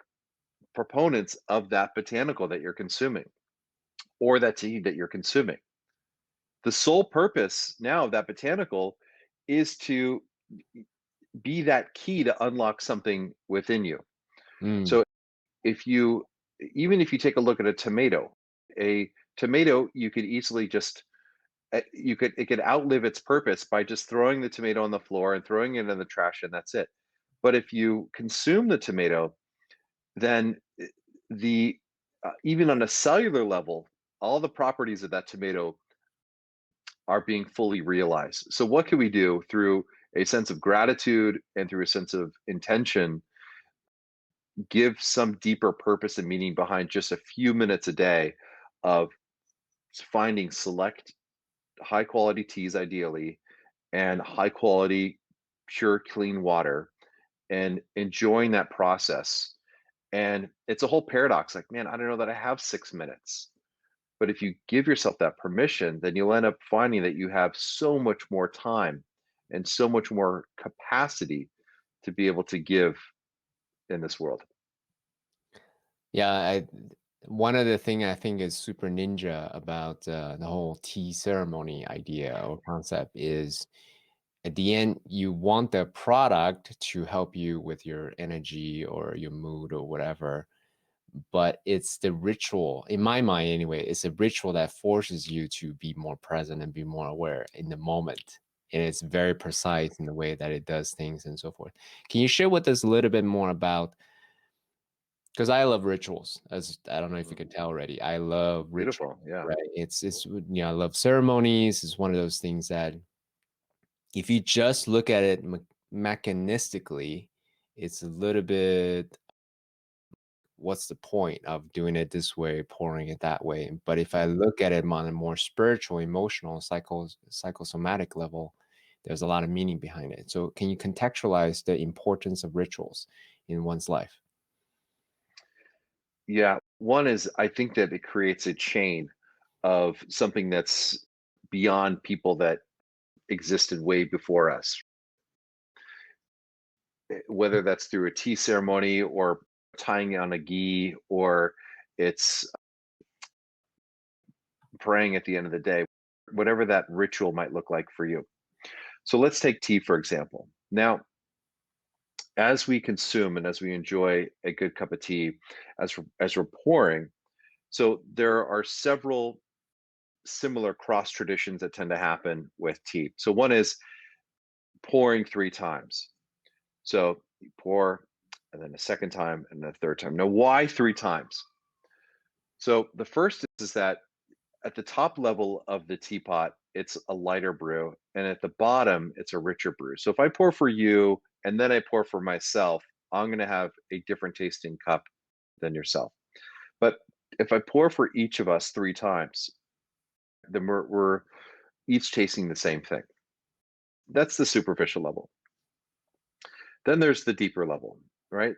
proponents of that botanical that you're consuming or that tea that you're consuming. The sole purpose now of that botanical is to be that key to unlock something within you. Mm, So if you even if you take a look at a tomato you could easily just it could outlive its purpose by just throwing the tomato on the floor and throwing it in the trash and that's it. But if you consume the tomato, then the even on a cellular level, all the properties of that tomato are being fully realized. So, what can we do through a sense of gratitude and through a sense of intention? Give some deeper purpose and meaning behind just a few minutes a day of finding select high quality teas, ideally, and high quality, pure, clean water, and enjoying that process. And it's a whole paradox like, man, I don't know that I have 6 minutes. But if you give yourself that permission, then you'll end up finding that you have so much more time and so much more capacity to be able to give in this world. Yeah, one of the thing I think is super ninja about the whole tea ceremony idea or concept is at the end you want the product to help you with your energy or your mood or whatever, but it's the ritual in my mind anyway. It's a ritual that forces you to be more present and be more aware in the moment, and it's very precise in the way that it does things and so forth. Can you share with us a little bit more about, because I love rituals, as I don't know if you Mhm. can tell already. I love ritual, Beautiful. Yeah. right? It's I love ceremonies. It's one of those things that if you just look at it mechanistically, it's a little bit, what's the point of doing it this way, pouring it that way? But if I Mhm. look at it on a more spiritual, emotional, psychosomatic level, there's a lot of meaning behind it. So can you contextualize the importance of rituals in one's life? Yeah. One is I think that it creates a chain of something that's beyond people that existed way before us. Whether that's through a tea ceremony or tying on a gi, or it's praying at the end of the day, whatever that ritual might look like for you. So let's take tea, for example. Now, as we consume and as we enjoy a good cup of tea, as we're pouring, so there are several similar cross traditions that tend to happen with tea. So one is pouring three times. So you pour, and then a second time, and then a third time. Now, why three times? So the first is that at the top level of the teapot, it's a lighter brew, and at the bottom, it's a richer brew. So if I pour for you and then I pour for myself, I'm going to have a different tasting cup than yourself. But if I pour for each of us three times, then we're each tasting the same thing. That's the superficial level. Then there's the deeper level, right?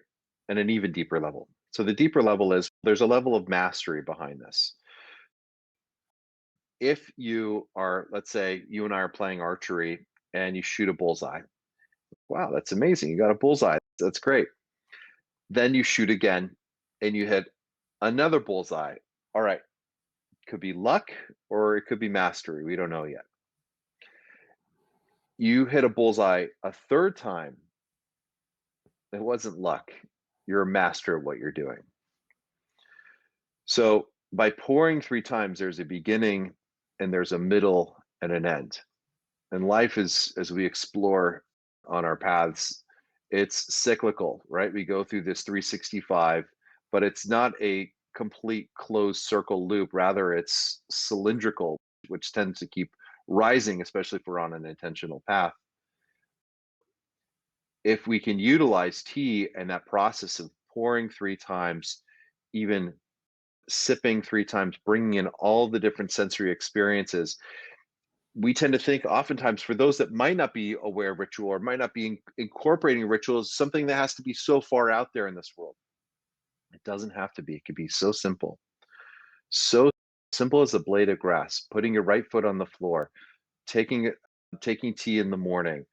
And an even deeper level. So the deeper level is there's a level of mastery behind this. If you are, let's say, you and I are playing archery and you shoot a bullseye. Wow, that's amazing. You got a bullseye. That's great. Then you shoot again and you hit another bullseye. All right, could be luck or it could be mastery. We don't know yet. You hit a bullseye a third time. It wasn't luck. You're a master of what you're doing. So by pouring three times, there's a beginning and there's a middle and an end. And life is, as we explore on our paths, it's cyclical, right? We go through this 365, but it's not a complete closed circle loop. Rather, it's cylindrical, which tends to keep rising, especially if we're on an intentional path. If we can utilize tea and that process of pouring three times, even sipping three times, bringing in all the different sensory experiences, we tend to think oftentimes for those that might not be aware of ritual or might not be incorporating rituals, something that has to be so far out there in this world. It doesn't have to be. It could be so simple. So simple as a blade of grass, putting your right foot on the floor, taking taking tea in the morning,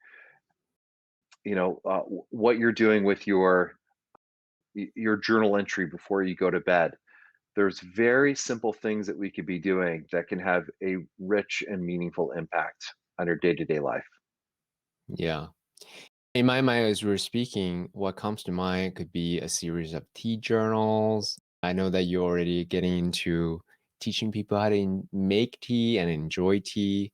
what you're doing with your journal entry before you go to bed. There's very simple things that we could be doing that can have a rich and meaningful impact on your day-to-day life. Yeah. In my mind, as we're speaking, what comes to mind could be a series of tea journals. I know that you're already getting into teaching people how to make tea and enjoy tea.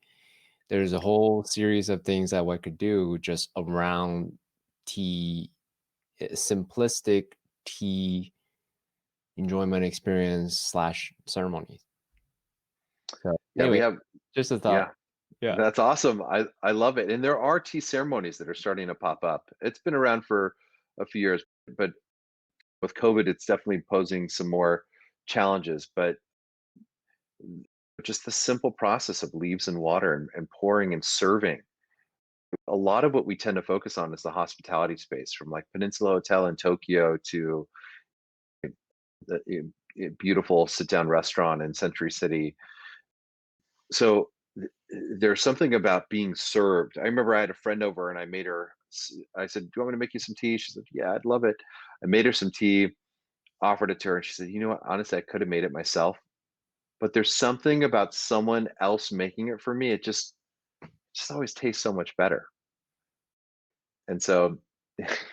There's a whole series of things that one could do just around tea, simplistic tea enjoyment experience slash ceremonies. So Yeah, we anyway, have just a thought. yeah, Yeah. that's awesome. I love it. And there are tea ceremonies that are starting to pop up. It's been around for a few years, but with COVID, it's definitely posing some more challenges. But just the simple process of leaves and water and pouring and serving. A lot of what we tend to focus on is the hospitality space, from like Peninsula Hotel in Tokyo to the beautiful sit down restaurant in Century City. So there's something about being served. I remember I had a friend over and I said, "Do you want me to make you some tea?" She said, "Yeah, I'd love it." I made her some tea, offered it to her, and she said, "You know what? Honestly, I could have made it myself, but there's something about someone else making it for me. It just always tastes so much better." And so,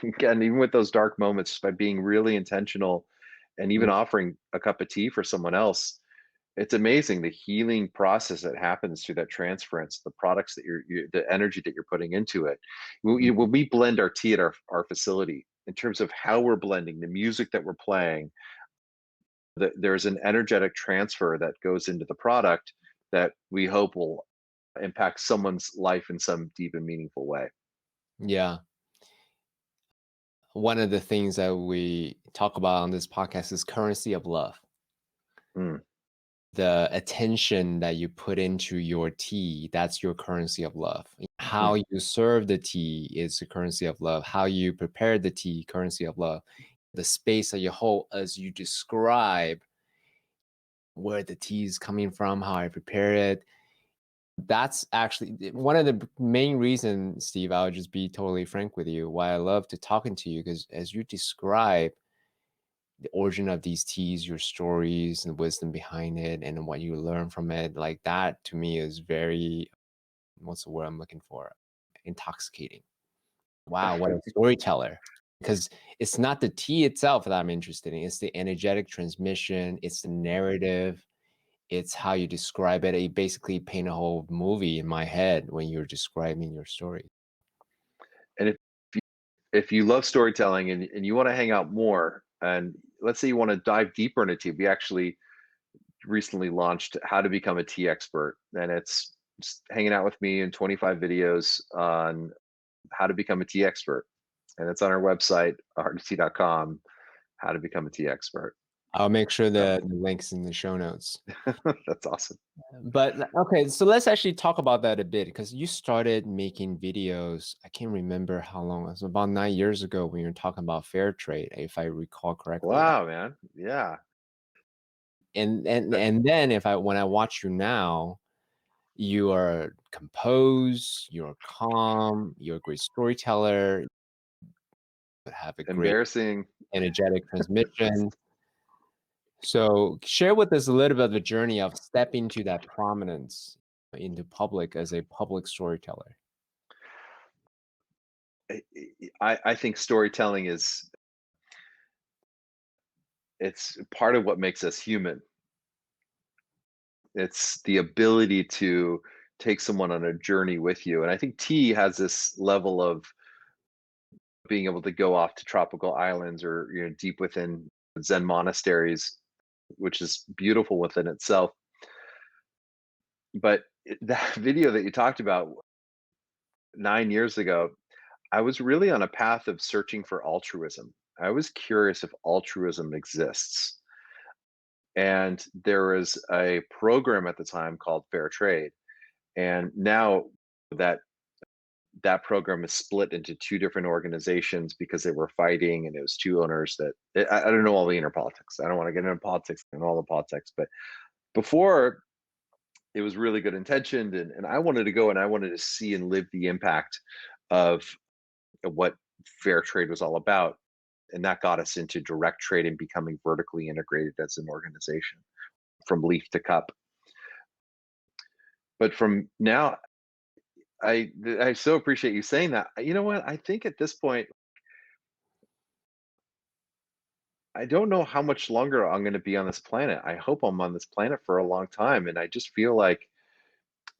again, even with those dark moments, just by being really intentional and even offering a cup of tea for someone else, it's amazing the healing process that happens through that transference, the products that the energy that you're putting into it. When we blend our tea at our facility, in terms of how we're blending, the music that we're playing, there's an energetic transfer that goes into the product that we hope will impact someone's life in some deep and meaningful way. Yeah. One of the things that we talk about on this podcast is currency of love. Mm, The attention that you put into your tea, that's your currency of love. How mm. you serve the tea is the currency of love. How you prepare the tea, currency of love. The space that you hold as you describe where the tea is coming from, how I prepare it. That's actually one of the main reasons, Steve. I'll just be totally frank with you, why I love to talking to you, because as you describe the origin of these teas, your stories and wisdom behind it, and what you learn from it, like that to me is very, what's the word I'm looking for? Intoxicating. Wow, what a storyteller. Because it's not the tea itself that I'm interested in, it's the energetic transmission, it's the narrative, it's how you describe it. You basically paint a whole movie in my head when you're describing your story. And you, if you love storytelling and you want to hang out more, and let's say you want to dive deeper into tea, we actually recently launched How to Become a Tea Expert, and it's just hanging out with me in 25 videos on how to become a tea expert. And it's on our website, heartoftea.com, how to become a tea expert. I'll make sure So the link's in the show notes. that's awesome. But okay, so let's actually talk about that a bit because you started making videos. I can't remember how long. It was about 9 years ago when you were talking about fair trade, if I recall correctly. Wow, man. Yeah. And then if I when I watch you now, you are composed, you're calm, you're a great storyteller, have a great Embarrassing. energetic transmission. So share with us a little bit of the journey of stepping to that prominence into public as a public storyteller. I think storytelling it's part of what makes us human. It's the ability to take someone on a journey with you. And I think tea has this level of being able to go off to tropical islands or deep within Zen monasteries, which is beautiful within itself. But that video that you talked about 9 years ago, I was really on a path of searching for altruism. I was curious if altruism exists. And there was a program at the time called Fair Trade. And now that that program is split into two different organizations because they were fighting, and it was two owners that I don't know all the inner politics. I don't want to get into politics and all the politics, but before it was really good intentioned, and I wanted to go and I wanted to see and live the impact of what fair trade was all about. And that got us into direct trade and becoming vertically integrated as an organization from leaf to cup. But from now, I so appreciate you saying that. You know what? I think at this point, I don't know how much longer I'm going to be on this planet. I hope I'm on this planet for a long time. And I just feel like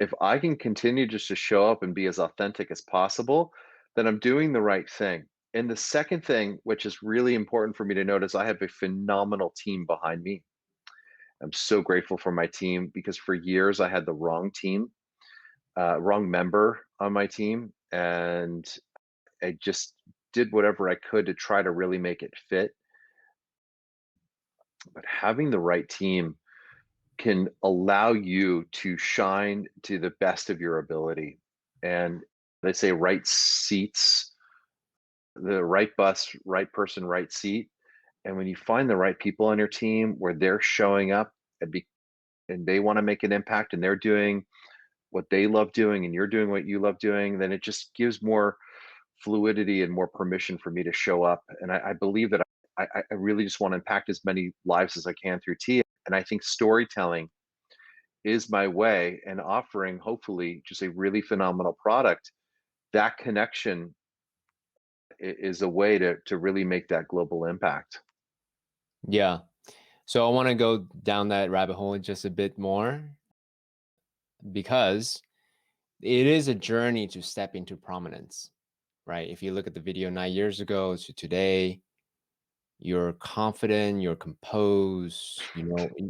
if I can continue just to show up and be as authentic as possible, then I'm doing the right thing. And the second thing, which is really important for me to note, is I have a phenomenal team behind me. I'm so grateful for my team because for years I had the wrong team, wrong member on my team. And I just did whatever I could to try to really make it fit. But having the right team can allow you to shine to the best of your ability. And they say right seats, the right bus, right person, right seat. And when you find the right people on your team where they're showing up and they want to make an impact and they're doing what they love doing and you're doing what you love doing, then it just gives more fluidity and more permission for me to show up. And I believe that I really just want to impact as many lives as I can through tea. And I think storytelling is my way, and offering hopefully just a really phenomenal product. That connection is a way to really make that global impact. Yeah. So I want to go down that rabbit hole just a bit more because it is a journey to step into prominence, right? If you look at the video 9 years ago to today, you're confident, you're composed,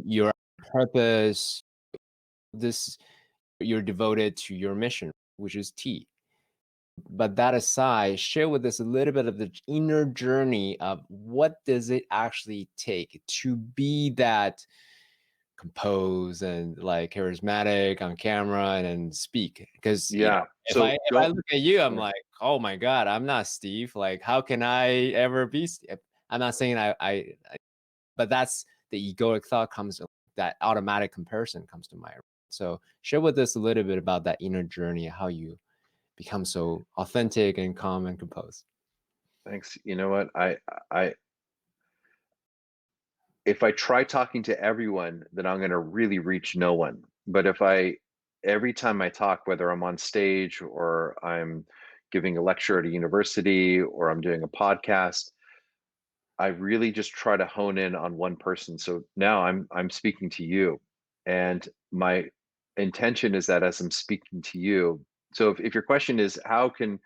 you're on purpose. This You're devoted to your mission, which is tea. But that aside, share with us a little bit of the inner journey of what does it actually take to be that composed and like charismatic on camera and speak, because Yeah. if I So if I go. look at you, I'm Yeah. like, oh my god, I'm not Steve. Like, how can I ever be Steve? I'm not saying but that's the egoic thought comes, that automatic comparison comes to mind. So share with us a little bit about that inner journey, how you become so authentic and calm and composed. Thanks. You know what? I if I try talking to everyone, then I'm going to really reach no one. But if I every time I talk, whether I'm on stage or I'm giving a lecture at a university or I'm doing a podcast, I really just try to hone in on one person. So now I'm speaking to you, and my intention is that as I'm speaking to you. So if your question is how can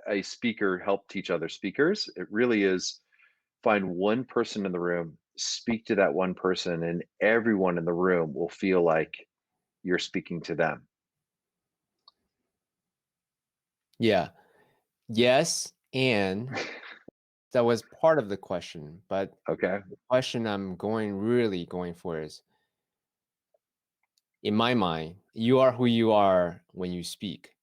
a speaker help teach other speakers, it really is find one person in the room, speak to that one person, and everyone in the room will feel like you're speaking to them. Yeah. Yes, and that was part of the question, but Okay. the question I'm really going for is, in my mind, you are who you are when you speak.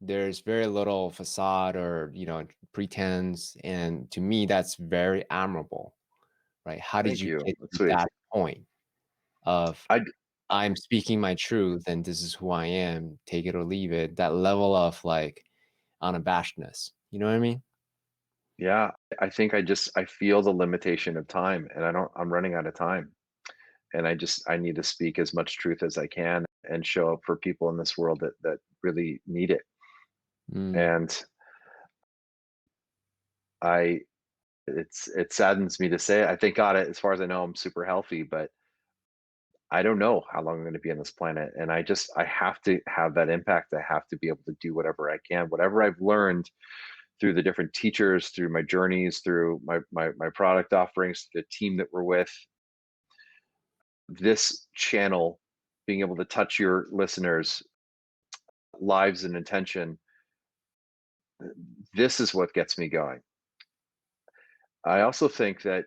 There's very little facade or, pretense, and to me, that's very admirable, right? How did Thank you you. get That's to sweet. that point of I I'm speaking my truth and this is who I am, take it or leave it, that level of like unabashedness. You know what I mean? yeah, I think I feel the limitation of time, and I'm running out of time. And I need to speak as much truth as I can and show up for people in this world that really need it. Mm. And I it saddens me to say it. I thank God, as far as I know, I'm super healthy, but I don't know how long I'm going to be on this planet. And I have to have that impact. I have to be able to do whatever I can, whatever I've learned through the different teachers, through my journeys, through my product offerings, the team that we're with, this channel, being able to touch your listeners' lives and intention. This is what gets me going. I also think that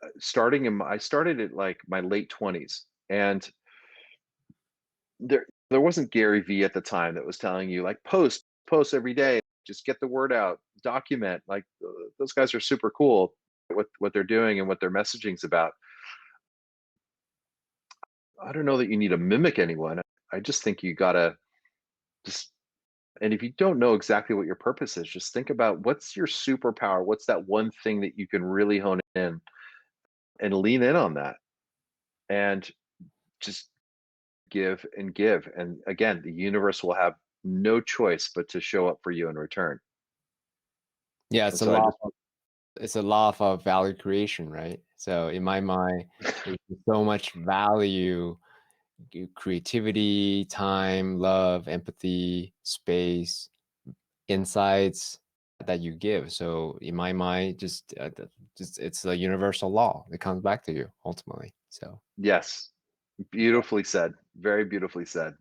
I started at like my late 20s, and there wasn't Gary Vee at the time that was telling you like post every day, just get the word out, document. Like those guys are super cool what they're doing and what their messaging's about. I don't know that you need to mimic anyone. I just think you gotta just and if you don't know exactly what your purpose is, just think about what's your superpower, what's that one thing that you can really hone in and lean in on that, and just give and give. And again, the universe will have no choice but to show up for you in return. Yeah, And so it's a law of value creation, right? So in my mind, there's so much value, creativity, time, love, empathy, space, insights that you give. So in my mind, just it's a universal law. It comes back to you ultimately. So yes, beautifully said. Very beautifully said.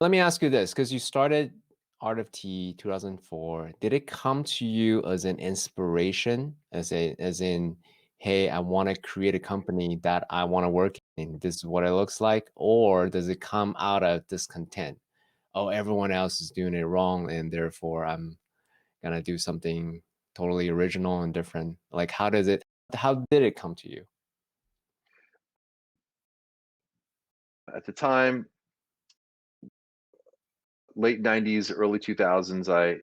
let me ask you this, because you started Art of Tea 2004. Did it come to you as an inspiration, as in, hey, I want to create a company that I want to work in. This is what it looks like, or does it come out of discontent? Oh, everyone else is doing it wrong, and therefore I'm gonna do something totally original and different. Like, how did it come to you? At the time, late 90s, early 2000s, I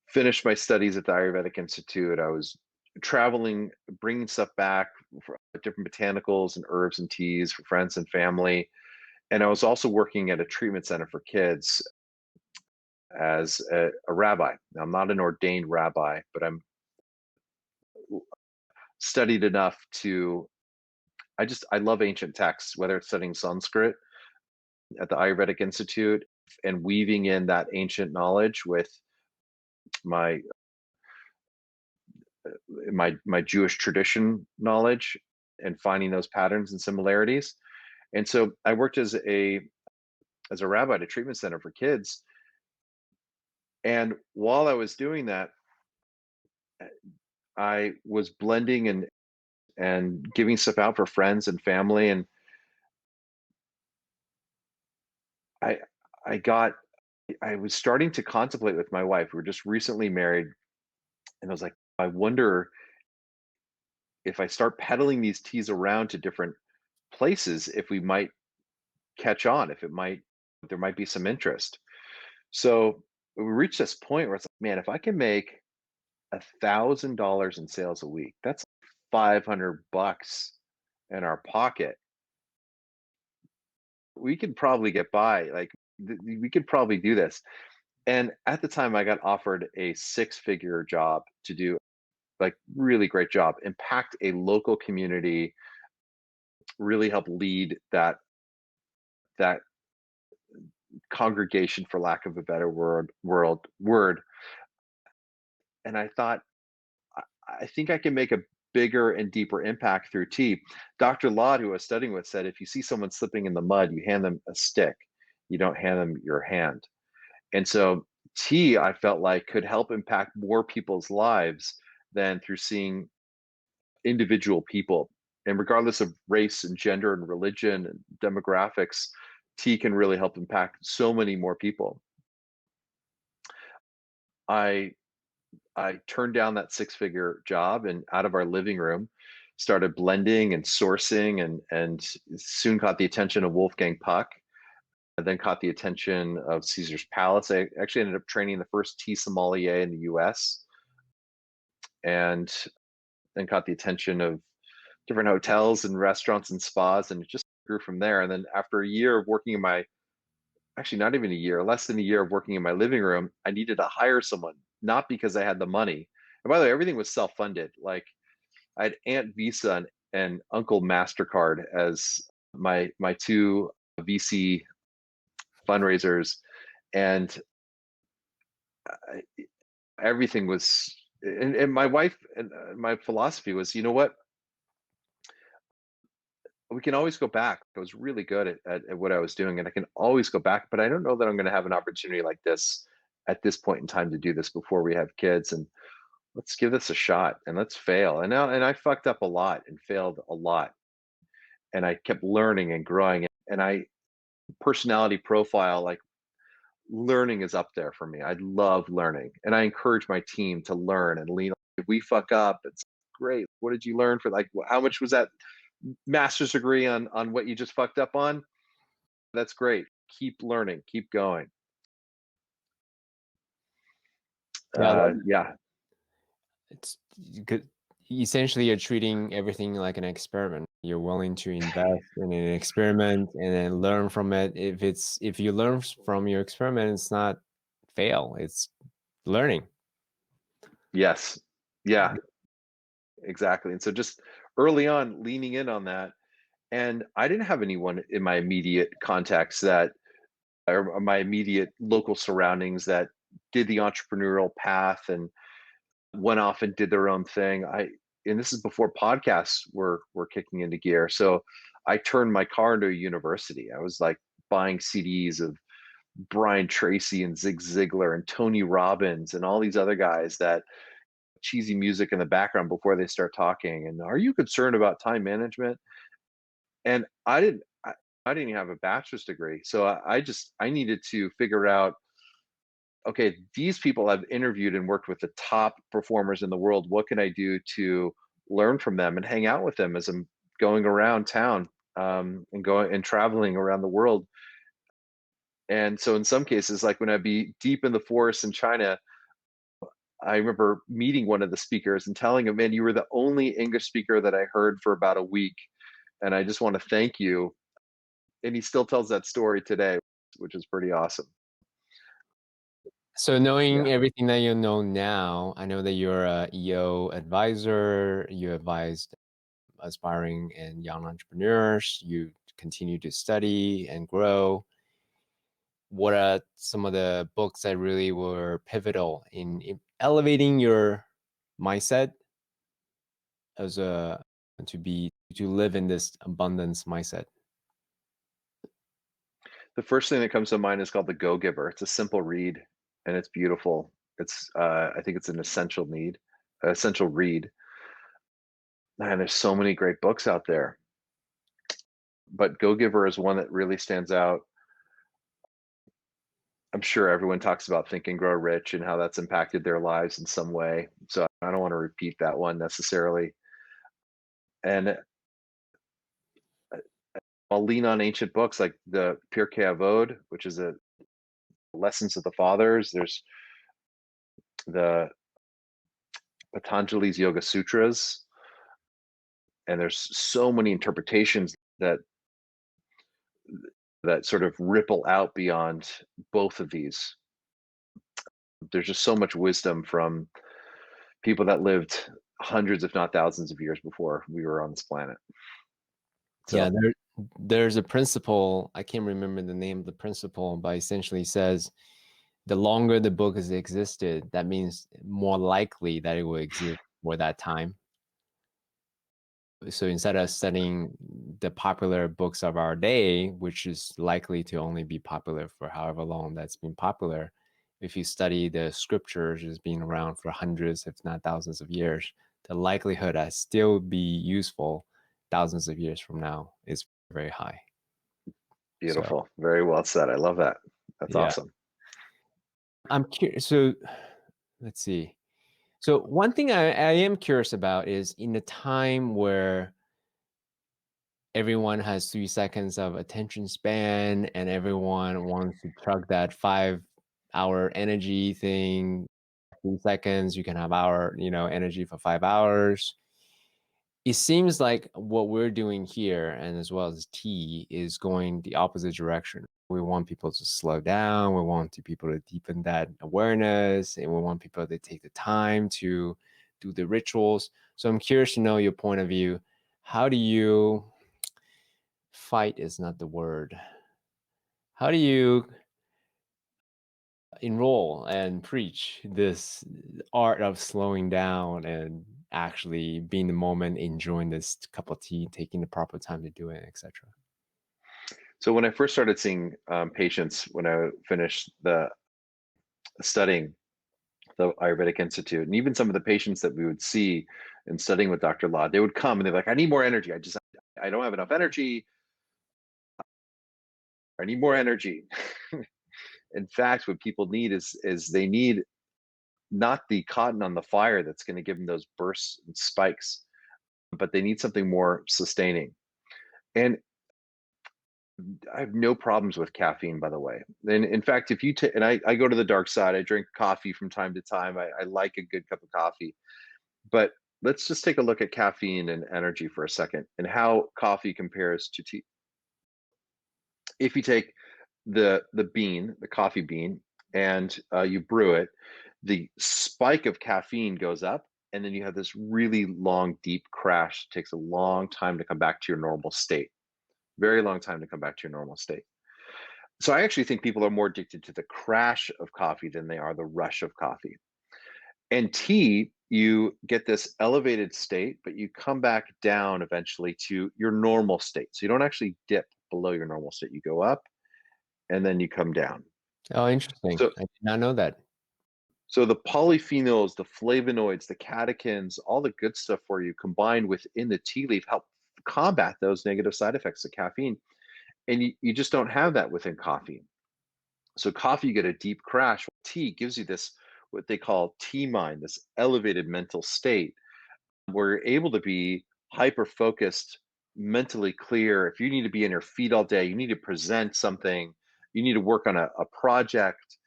finished my studies at the Ayurvedic Institute. I was traveling, bringing stuff back, for different botanicals and herbs and teas for friends and family. And I was also working at a treatment center for kids as a rabbi. Now, I'm not an ordained rabbi, but I'm studied enough to, I love ancient texts, whether it's studying Sanskrit at the Ayurvedic Institute and weaving in that ancient knowledge with my my Jewish tradition knowledge and finding those patterns and similarities. And so I worked as a rabbi at a treatment center for kids. And while I was doing that, I was blending and giving stuff out for friends and family. And I I got I was starting to contemplate with my wife. We were just recently married, and I was like, I wonder if I start peddling these teas around to different places, if we might catch on, if it might there might be some interest. So we reached this point where it's like, man, if I can make $1,000 in sales a week, that's 500 bucks in our pocket. We could probably get by. Like we could probably do this. And at the time, I got offered a six-figure job to do, like, really great job, impact a local community, really help lead that congregation, for lack of a better word. And I thought, I think I can make a bigger and deeper impact through tea. Dr. Lod, who I was studying with, said if you see someone slipping in the mud, you hand them a stick. You don't hand them your hand. And so tea, I felt like, could help impact more people's lives than through seeing individual people. And regardless of race and gender and religion and demographics, tea can really help impact so many more people. I I turned down that six-figure job and out of our living room started blending and sourcing and soon caught the attention of Wolfgang Puck, and then caught the attention of Caesar's Palace. I actually ended up training the first tea sommelier in the US, and then caught the attention of different hotels and restaurants and spas, and it just grew from there. And then after a year of working in my actually not even a year, less than a year of working in my living room, I needed to hire someone, not because I had the money. And by the way, everything was self-funded. Like I had Aunt Visa and Uncle MasterCard as my two VC fundraisers, and I, everything was. And my wife and my philosophy was, you know what? We can always go back. I was really good at what I was doing, and I can always go back. But I don't know that I'm going to have an opportunity like this at this point in time to do this before we have kids. And let's give this a shot and let's fail. And I fucked up a lot and failed a lot, and I kept learning and growing. And I personality profile, like, learning is up there for me. I love learning, and I encourage my team to learn and lean. If we fuck up, it's great. What did you learn for, like, how much was that master's degree on what you just fucked up on? That's great. Keep learning, keep going. Yeah, I love Yeah. it's good. Essentially, you're treating everything like an experiment. You're willing to invest in an experiment and then learn from it. If you learn from your experiment, it's not fail, it's learning. Yes. Yeah, exactly. And so just early on, leaning in on that. And I didn't have anyone in my immediate contacts that, or my immediate local surroundings, that did the entrepreneurial path and went off and did their own thing. And this is before podcasts were kicking into gear. So I turned my car into a university. I was like buying CDs of Brian Tracy and Zig Ziglar and Tony Robbins and all these other guys, that cheesy music in the background before they start talking. And are you concerned about time management? And I didn't even have a bachelor's degree. So I needed to figure out, okay, these people I've interviewed and worked with the top performers in the world. What can I do to learn from them and hang out with them as I'm going around town, and going and traveling around the world, And so in some cases, like when I'd be deep in the forest in China, I remember meeting one of the speakers and telling him, "Man, you were the only English speaker that I heard for about a week, and I just want to thank you." And he still tells that story today, which is pretty awesome. So knowing Yeah. everything that you know now, I know that you're a EO advisor, you advised aspiring and young entrepreneurs, you continue to study and grow. What are some of the books that really were pivotal in elevating your mindset as a to live in this abundance mindset? The first thing that comes to mind is called The Go-Giver. It's a simple read and it's beautiful. I think it's an essential read. Man, there's so many great books out there, but Go-Giver is one that really stands out. I'm sure everyone talks about Think and Grow Rich and how that's impacted their lives in some way. So I don't want to repeat that one necessarily. And I'll lean on ancient books like the Pirkei Avot, which is a lessons of the fathers. There's the Patanjali's Yoga Sutras, and there's so many interpretations that sort of ripple out beyond both of these. There's just so much wisdom from people that lived hundreds, if not thousands, of years before we were on this planet. Yeah, So there's a principle, I can't remember the name of the principle, but essentially says the longer the book has existed, that means more likely that it will exist for that time. So instead of studying the popular books of our day, which is likely to only be popular for however long that's been popular, if you study the scriptures as being around for hundreds, if not thousands of years, the likelihood that still be useful thousands of years from now is very high. So beautiful. Very well said. I love that. That's yeah, awesome. I'm curious. So let's see. So one thing I am curious about is in a time where everyone has 3 seconds of attention span and everyone wants to chug that 5 hour energy thing, 3 seconds, you can have energy for 5 hours. It seems like what we're doing here, and as well as tea, is going the opposite direction. We want people to slow down. We want people to deepen that awareness, and we want people to take the time to do the rituals. So I'm curious to know your point of view. How do you fight is not the word. How do you enroll and preach this art of slowing down and actually being the moment, enjoying this cup of tea, taking the proper time to do it, etc.? So when I first started seeing patients, when I finished the studying the Ayurvedic Institute, and even some of the patients that we would see in studying with Dr. Law, they would come and they're like, "I need more energy. I don't have enough energy. I need more energy." In fact, what people need is they need not the cotton on the fire that's going to give them those bursts and spikes, but they need something more sustaining. And I have no problems with caffeine, by the way. And in fact, if you take, and I go to the dark side, I drink coffee from time to time. I like a good cup of coffee. But let's just take a look at caffeine and energy for a second and how coffee compares to tea. If you take the coffee bean, and you brew it, the spike of caffeine goes up, and then you have this really long, deep crash. It takes a long time to come back to your normal state. Very long time to come back to your normal state. So I actually think people are more addicted to the crash of coffee than they are the rush of coffee. And tea, you get this elevated state, but you come back down eventually to your normal state. So you don't actually dip below your normal state. You go up and then you come down. Oh, interesting. So I did not know that. so the polyphenols, the flavonoids, the catechins, all the good stuff for you combined within the tea leaf help combat those negative side effects of caffeine. And you just don't have that within coffee. So coffee, you get a deep crash. Tea gives you this, what they call tea mind, this elevated mental state where you're able to be hyper focused, mentally clear. If you need to be in your feet all day, you need to present something, you need to work on a project.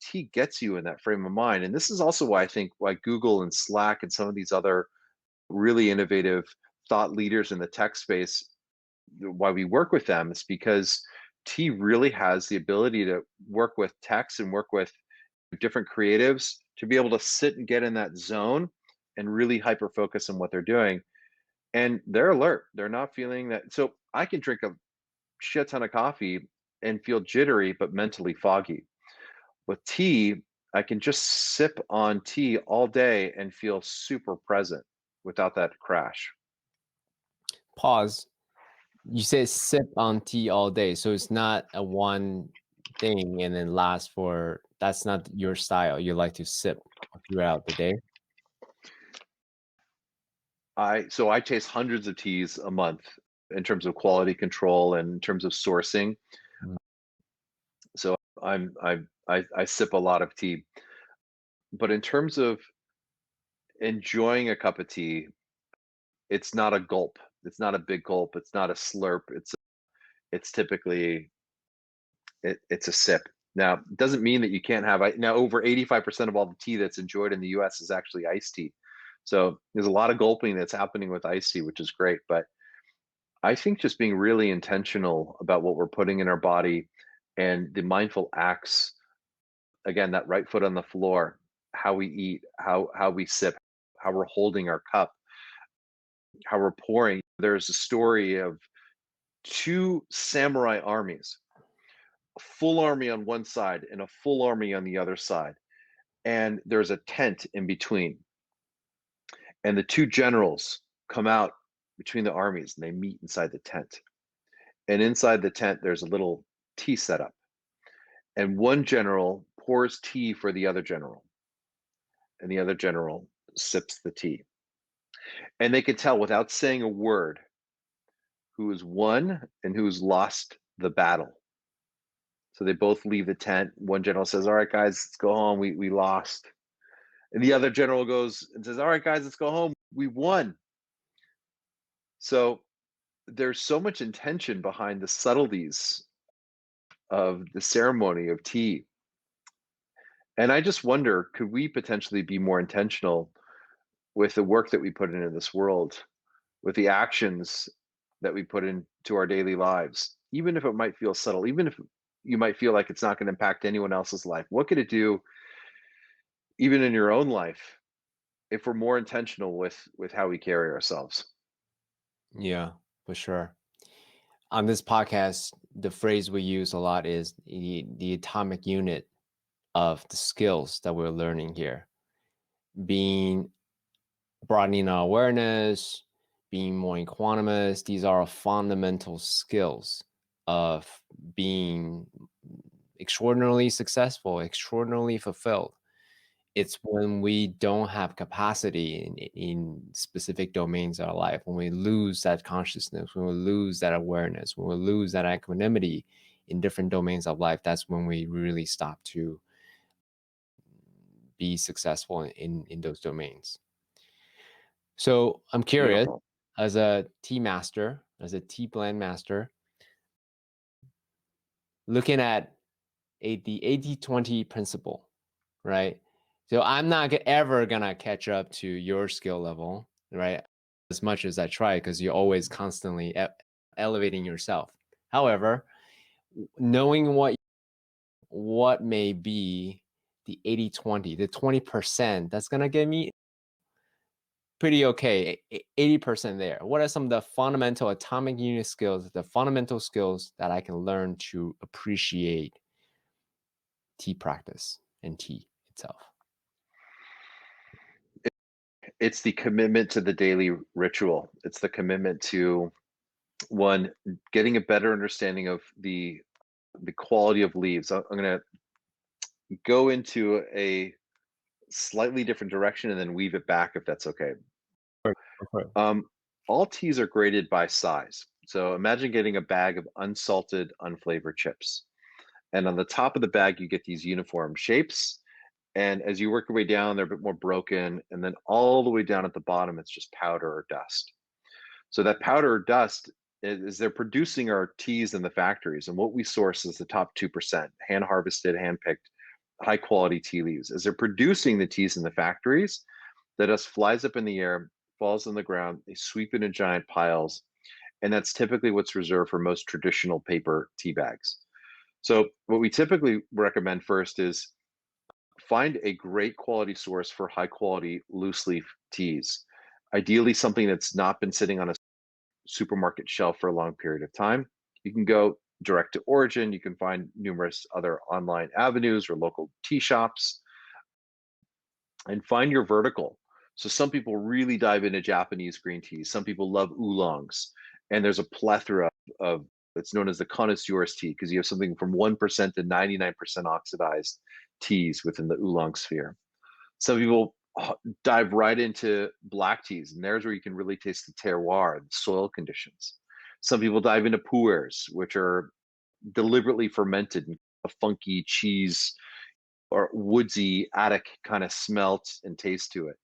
Tea gets you in that frame of mind. And this is also why I think why Google and Slack and some of these other really innovative thought leaders in the tech space, why we work with them is because tea really has the ability to work with techs and work with different creatives to be able to sit and get in that zone and really hyper focus on what they're doing. And they're alert. They're not feeling that. So I can drink a shit ton of coffee and feel jittery, but mentally foggy. With tea, I can just sip on tea all day and feel super present without that crash. Pause. You say sip on tea all day, so it's not a one thing and then last for. That's not your style. You like to sip throughout the day. I taste hundreds of teas a month in terms of quality control and in terms of sourcing. Mm. So I sip a lot of tea. But in terms of enjoying a cup of tea, it's not a gulp. It's not a big gulp. It's not a slurp. It's typically it's a sip. Now, it doesn't mean that you can't have now over 85% of all the tea that's enjoyed in the US is actually iced tea. So there's a lot of gulping that's happening with iced tea, which is great. But I think just being really intentional about what we're putting in our body and the mindful acts, again, that right foot on the floor, how we eat, how we sip, how we're holding our cup, how we're pouring. There's a story of two samurai armies, a full army on one side and a full army on the other side. And there's a tent in between. And the two generals come out between the armies and they meet inside the tent. And inside the tent, there's a little tea setup. And one general pours tea for the other general, and the other general sips the tea. And they could tell without saying a word who has won and who's lost the battle. So they both leave the tent. One general says, "All right, guys, let's go home. We lost." And the other general goes and says, "All right, guys, let's go home. We won." So there's so much intention behind the subtleties of the ceremony of tea. And I just wonder, could we potentially be more intentional with the work that we put into this world, with the actions that we put into our daily lives, even if it might feel subtle, even if you might feel like it's not going to impact anyone else's life? What could it do, even in your own life, if we're more intentional with how we carry ourselves? Yeah, for sure. On this podcast, the phrase we use a lot is the atomic unit of the skills that we're learning here. Being broadening our awareness, being more equanimous, these are fundamental skills of being extraordinarily successful, extraordinarily fulfilled. It's when we don't have capacity in specific domains of our life, when we lose that consciousness, when we lose that awareness, when we lose that equanimity in different domains of life, that's when we really stop to be successful in those domains. So I'm curious, Beautiful. as a tea master, as a tea blend master, looking at the 80-20 principle, right? So I'm not ever gonna catch up to your skill level, right? As much as I try, because you're always constantly elevating yourself. However, knowing what may be the 80-20, the 20% that's gonna get me pretty okay, 80% there. What are some of the fundamental atomic unit skills, the fundamental skills that I can learn to appreciate tea practice and tea itself? It's the commitment to the daily ritual. It's the commitment to, one, getting a better understanding of the quality of leaves. I'm going to go into a slightly different direction and then weave it back if that's okay. Okay. Um, all teas are graded by size. So imagine getting a bag of unsalted, unflavored chips. And on the top of the bag, you get these uniform shapes. And as you work your way down, they're a bit more broken. And then all the way down at the bottom, it's just powder or dust. So that powder or dust is they're producing our teas in the factories, and what we source is the top 2%, hand harvested, hand picked, high quality tea leaves. As they're producing the teas in the factories, that dust flies up in the air, falls on the ground, they sweep it in giant piles, and that's typically what's reserved for most traditional paper tea bags. So, what we typically recommend first is find a great quality source for high quality loose leaf teas. Ideally, something that's not been sitting on a supermarket shelf for a long period of time. You can go direct to origin. You can find numerous other online avenues or local tea shops and find your vertical. So some people really dive into Japanese green teas. Some people love oolongs, and there's a plethora of it's known as the connoisseur's tea because you have something from 1% to 99% oxidized teas within the oolong sphere. Some people dive right into black teas, and there's where you can really taste the terroir, the soil conditions. Some people dive into pu'ers, which are deliberately fermented and a funky cheese or woodsy attic kind of smelt and taste to it.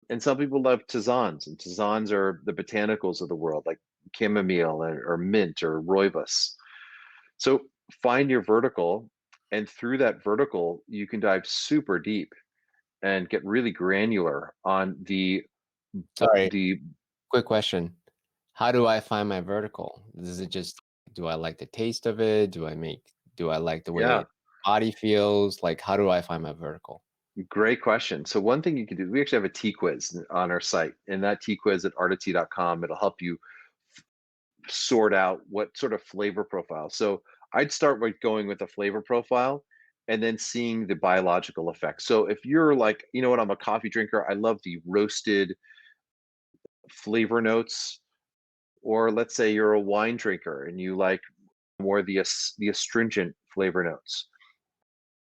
And some people love tisanes, and tisanes are the botanicals of the world, like chamomile or mint or rooibos. So find your vertical, and through that vertical, you can dive super deep and get really granular on Sorry, the quick question. How do I find my vertical? Is it just, do I like the taste of it? Do I like the way yeah, it body feels? Like, how do I find my vertical? great question. So one thing you can do, we actually have a tea quiz on our site, and that tea quiz at artoftea.com, it'll help you sort out what sort of flavor profile. So I'd start with going with a flavor profile and then seeing the biological effects. So if you're like, you know what, I'm a coffee drinker, I love the roasted flavor notes, or let's say you're a wine drinker and you like more the astringent flavor notes,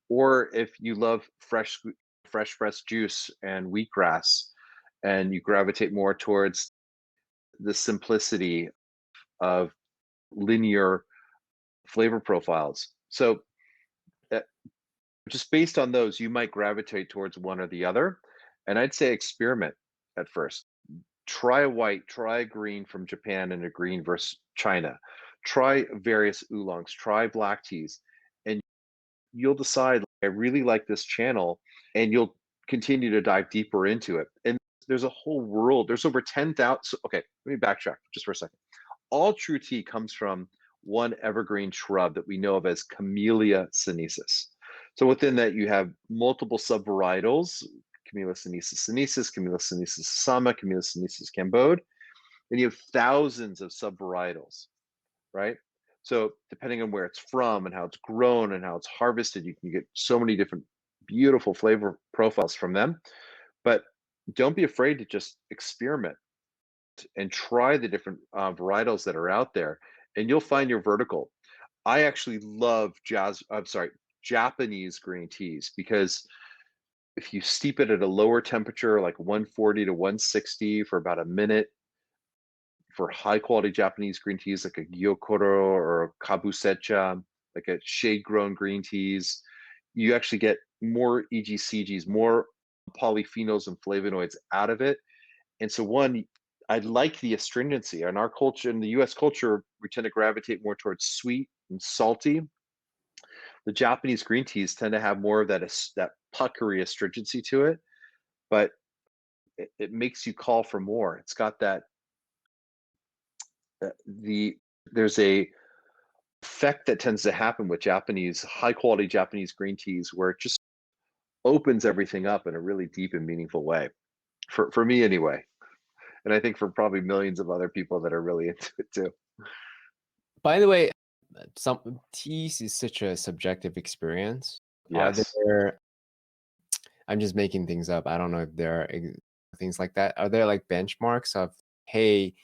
or if you love fresh pressed juice and wheatgrass and you gravitate more towards the simplicity of linear flavor profiles. So uh, just based on those, you might gravitate towards one or the other. And I'd say experiment at first. Try a white, try a green from Japan and a green versus China. Try various oolongs, try black teas, and you'll decide, like, I really like this channel, and you'll continue to dive deeper into it. And there's a whole world. There's over 10,000. Okay, let me backtrack just for a second. All true tea comes from one evergreen shrub that we know of as Camellia sinensis. So within that, you have multiple subvarietals: Camellia sinensis sinensis, Camellia sinensis sama, Camellia sinensis cambode, and you have thousands of subvarietals, right? So depending on where it's from and how it's grown and how it's harvested, you can get so many different beautiful flavor profiles from them. But don't be afraid to just experiment and try the different varietals that are out there, and you'll find your vertical. I actually love Japanese green teas because if you steep it at a lower temperature, like 140 to 160 for about a minute, for high quality Japanese green teas like a Gyokuro or a Kabusecha, like a shade grown green teas, you actually get more EGCGs, more polyphenols and flavonoids out of it. And so one, I like the astringency. In our culture, in the US culture, we tend to gravitate more towards sweet and salty. The Japanese green teas tend to have more of that puckery astringency to it, but it makes you call for more. It's got that there's a effect that tends to happen with Japanese high quality Japanese green teas where it just opens everything up in a really deep and meaningful way. For me anyway. And I think for probably millions of other people that are really into it too. By the way, some teas is such a subjective experience. Are Yes. there, I'm just making things up. I don't know if there are things like that. Are there like benchmarks of, hey,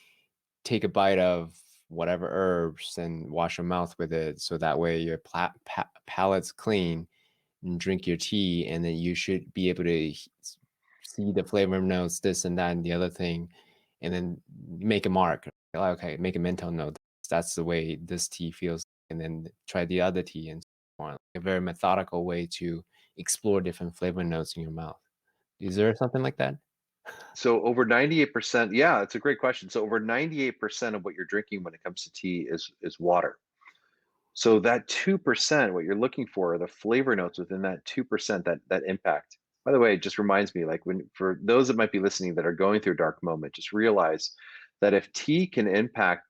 take a bite of whatever herbs and wash your mouth with it so that way your palate's clean and drink your tea, and then you should be able to see the flavor notes, this and that and the other thing, and then make a mark. Like, okay, make a mental note. That's the way this tea feels, and then try the other tea and so on. A very methodical way to explore different flavor notes in your mouth. Is there something like that? So over 98%, yeah, it's a great question. So over 98% of what you're drinking when it comes to tea is water. So that 2%, what you're looking for are the flavor notes within that 2% that impact. By the way, it just reminds me, like when for those that might be listening that are going through a dark moment, just realize that if tea can impact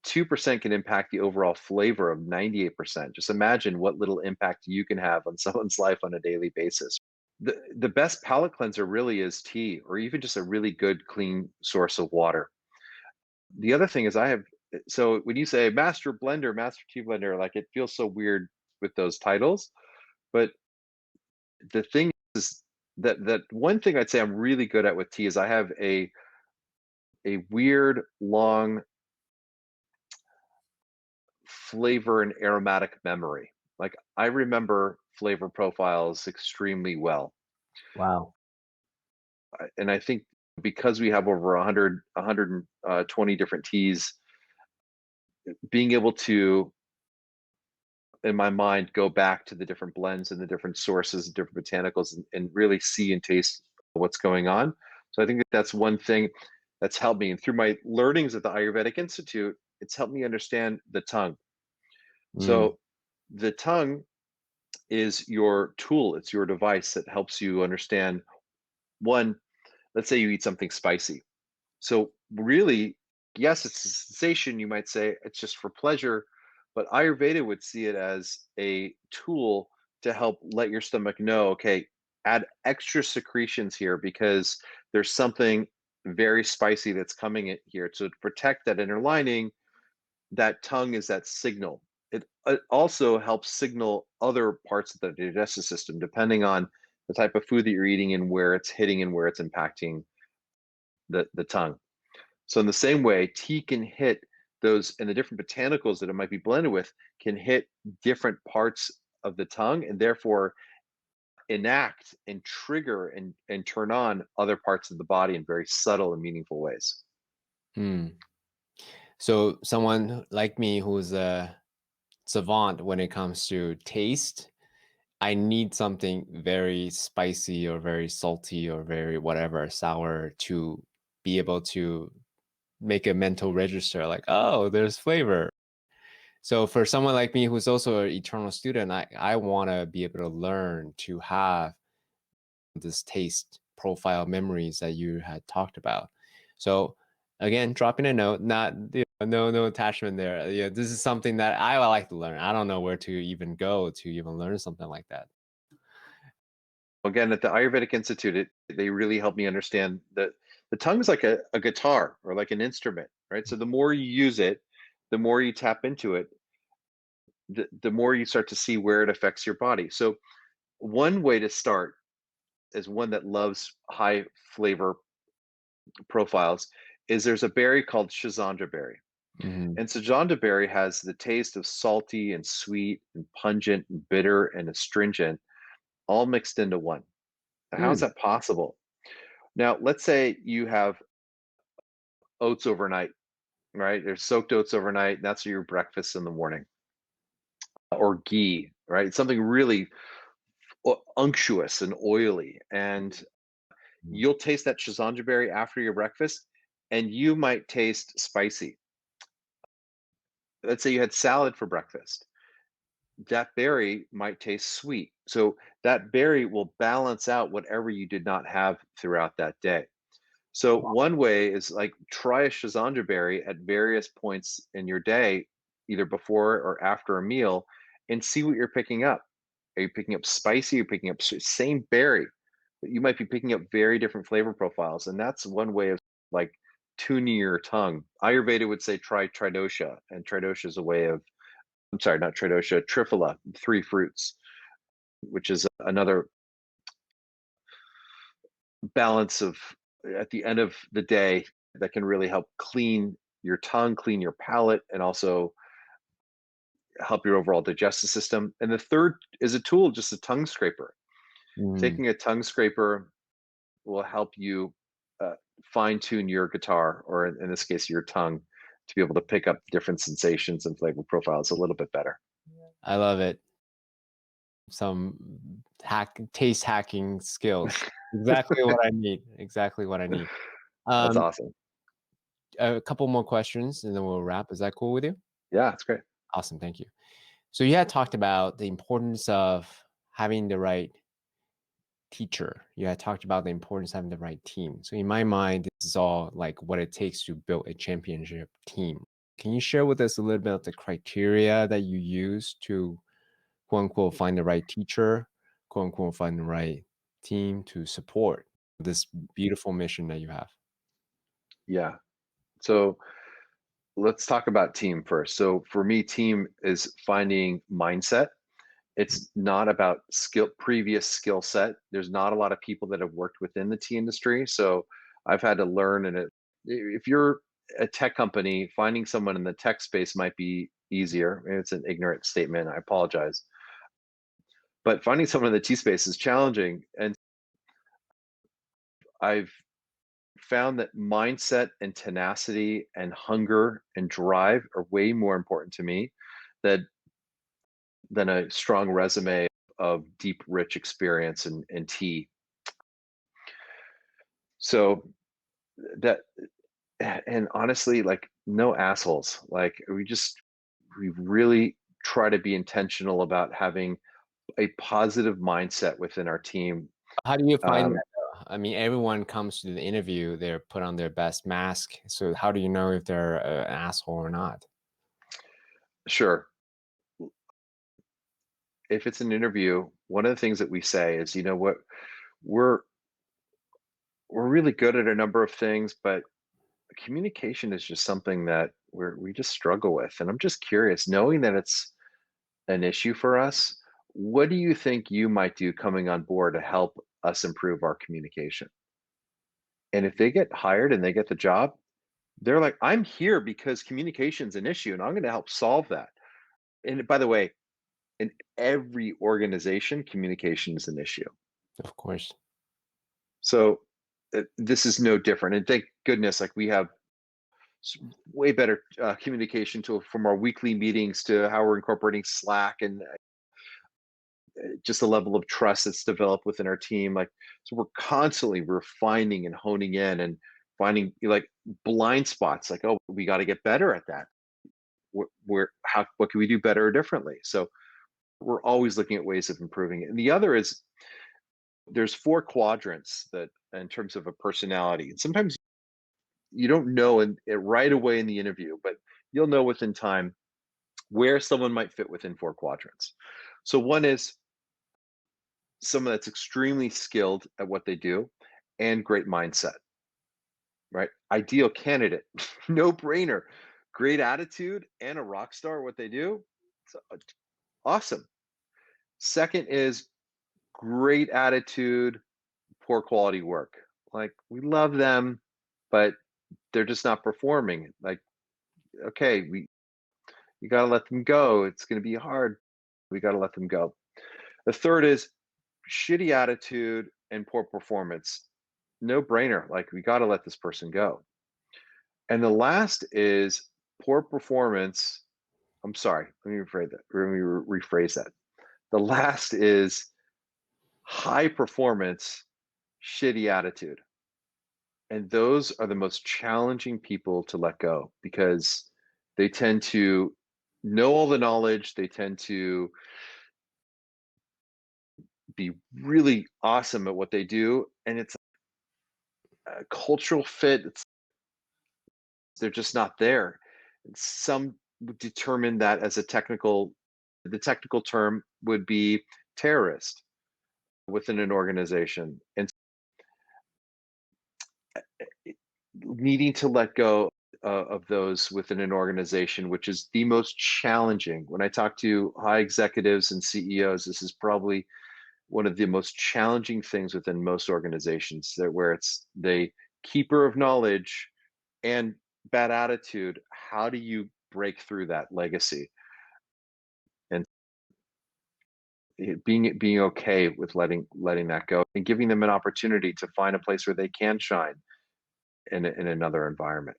2% can impact the overall flavor of 98%. Just imagine what little impact you can have on someone's life on a daily basis. The best palate cleanser really is tea or even just a really good clean source of water. The other thing is so when you say master blender, master tea blender, like it feels so weird with those titles, but the thing is that one thing I'd say I'm really good at with tea is I have a weird long flavor and aromatic memory. Like I remember flavor profiles extremely well. Wow. And I think because we have over 100, 120 different teas, being able to, in my mind, go back to the different blends and the different sources, different botanicals, and really see and taste what's going on. So I think that that's one thing that's helped me. And through my learnings at the Ayurvedic Institute, it's helped me understand the tongue. Mm, So the tongue is your tool, it's your device that helps you understand one, let's say you eat something spicy. So really, yes, it's a sensation, you might say it's just for pleasure, but Ayurveda would see it as a tool to help let your stomach know, okay, add extra secretions here because there's something very spicy that's coming in here. So to protect that inner lining, that tongue is that signal. It also helps signal other parts of the digestive system, depending on the type of food that you're eating and where it's hitting and where it's impacting the tongue. So in the same way, tea can hit those and the different botanicals that it might be blended with can hit different parts of the tongue and therefore enact and trigger and turn on other parts of the body in very subtle and meaningful ways. Hmm. So someone like me who's a savant when it comes to taste, I need something very spicy or very salty or very whatever sour to be able to make a mental register like, oh, there's flavor. So for someone like me who's also an eternal student, I want to be able to learn to have this taste profile memories that you had talked about. So again, dropping a note, not no attachment there. Yeah, this is something that I would like to learn. I don't know where to even go to even learn something like that. Again, at the Ayurvedic Institute, they really helped me understand that the tongue is like a guitar or like an instrument, right? So the more you use it, the more you tap into it, the more you start to see where it affects your body. So one way to start as one that loves high flavor profiles is there's a berry called Shazandra berry. Mhm. And Shazandra berry has the taste of salty and sweet and pungent and bitter and astringent all mixed into one. Now, how is Mm, that possible? Now, let's say you have oats overnight, right? There's soaked oats overnight. That's your breakfast in the morning, or ghee, right? Something really unctuous and oily. And mm, you'll taste that Shazandra berry after your breakfast, and you might taste spicy. Let's say you had salad for breakfast. That berry might taste sweet. So that berry will balance out whatever you did not have throughout that day. So one way is like try a Shazandra berry at various points in your day, either before or after a meal, and see what you're picking up. Are you picking up spicy? You're picking up same berry, but you might be picking up very different flavor profiles, and that's one way of like tuning your tongue. Ayurveda would say try tridosha, and tridosha is a way of I'm sorry, not tridosha, triphala, three fruits, which is another balance of at the end of the day that can really help clean your tongue, clean your palate, and also help your overall digestive system. And the third is a tool, just a tongue scraper. mm. Taking a tongue scraper will help you uh, fine tune your guitar, or in this case, your tongue, to be able to pick up different sensations and flavor profiles a little bit better. I love it. Some taste hacking skills. Exactly what I need. Exactly what I need. That's Um, awesome. a couple more questions and then we'll wrap. Is that cool with you? Yeah, it's great. Awesome. Thank you. So you had talked about the importance of having the right teacher. You had talked about the importance of having the right team. So in my mind, this is all like what it takes to build a championship team. Can you share with us a little bit of the criteria that you use to quote unquote find the right teacher, quote unquote find the right team to support this beautiful mission that you have? Yeah. So let's talk about team first. So for me, team is finding mindset. It's not about previous skill set. There's not a lot of people that have worked within the tea industry. So I've had to learn, and if you're a tech company, finding someone in the tech space might be easier. Maybe it's an ignorant statement. I apologize. But finding someone in the tea space is challenging. And I've found that mindset and tenacity and hunger and drive are way more important to me that than a strong resume of deep, rich experience in tea. So that, and honestly, like no assholes. Like we really try to be intentional about having a positive mindset within our team. How do you find Um, that though? I mean, everyone comes to the interview, they're put on their best mask. So how do you know if they're an asshole or not? sure, if it's an interview, one of the things that we say is, you know what, we're we're really good at a number of things, but communication is just something that we just struggle with. And I'm just curious, knowing that it's an issue for us, what do you think you might do coming on board to help us improve our communication? And if they get hired and they get the job, they're like, I'm here because communication's an issue and I'm going to help solve that. And by the way, in every organization, communication is an issue. Of course. So this is no different. And thank goodness, like we have way better communication tool from our weekly meetings to how we're incorporating Slack and just the level of trust that's developed within our team. Like, so we're constantly refining and honing in and finding like blind spots. Like, oh, we got to get better at that. What can we do better or differently? So we're always looking at ways of improving it. And the other is there's four quadrants that in terms of a personality. And sometimes you don't know right away in the interview, but you'll know within time where someone might fit within four quadrants. So one is someone that's extremely skilled at what they do and great mindset, right? Ideal candidate, no brainer, great attitude and a rock star at what they do. So, awesome. Second is great attitude, poor quality work. Like we love them, but they're just not performing. Like, okay, you got to let them go. It's going to be hard. We got to let them go. The third is shitty attitude and poor performance. No brainer. Like we got to let this person go. And the last is poor performance. I'm sorry. Let me rephrase that. The last is high performance, shitty attitude. And those are the most challenging people to let go because they tend to know all the knowledge. They tend to be really awesome at what they do. And it's a cultural fit. They're just not there. Some would determine that as the technical term would be terrorist within an organization. And needing to let go of those within an organization, which is the most challenging. When I talk to high executives and CEOs, this is probably one of the most challenging things within most organizations that where it's the keeper of knowledge and bad attitude. How do you break through that legacy and being okay with letting that go and giving them an opportunity to find a place where they can shine in another environment.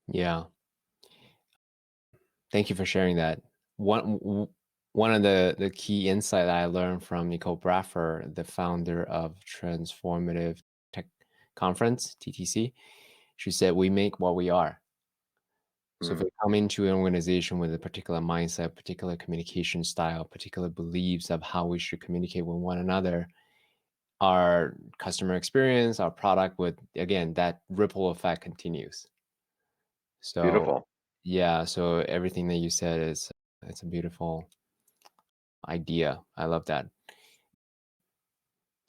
Yeah. Thank you for sharing that. One One of the key insight that I learned from Nicole Braffer, the founder of Transformative Tech Conference, TTC, she said, "We make what we are." So if Mm, we come into an organization with a particular mindset, particular communication style, particular beliefs of how we should communicate with one another, our customer experience, our product would, again, that ripple effect continues. So beautiful. yeah, so everything that you said is, it's a beautiful idea. I love that.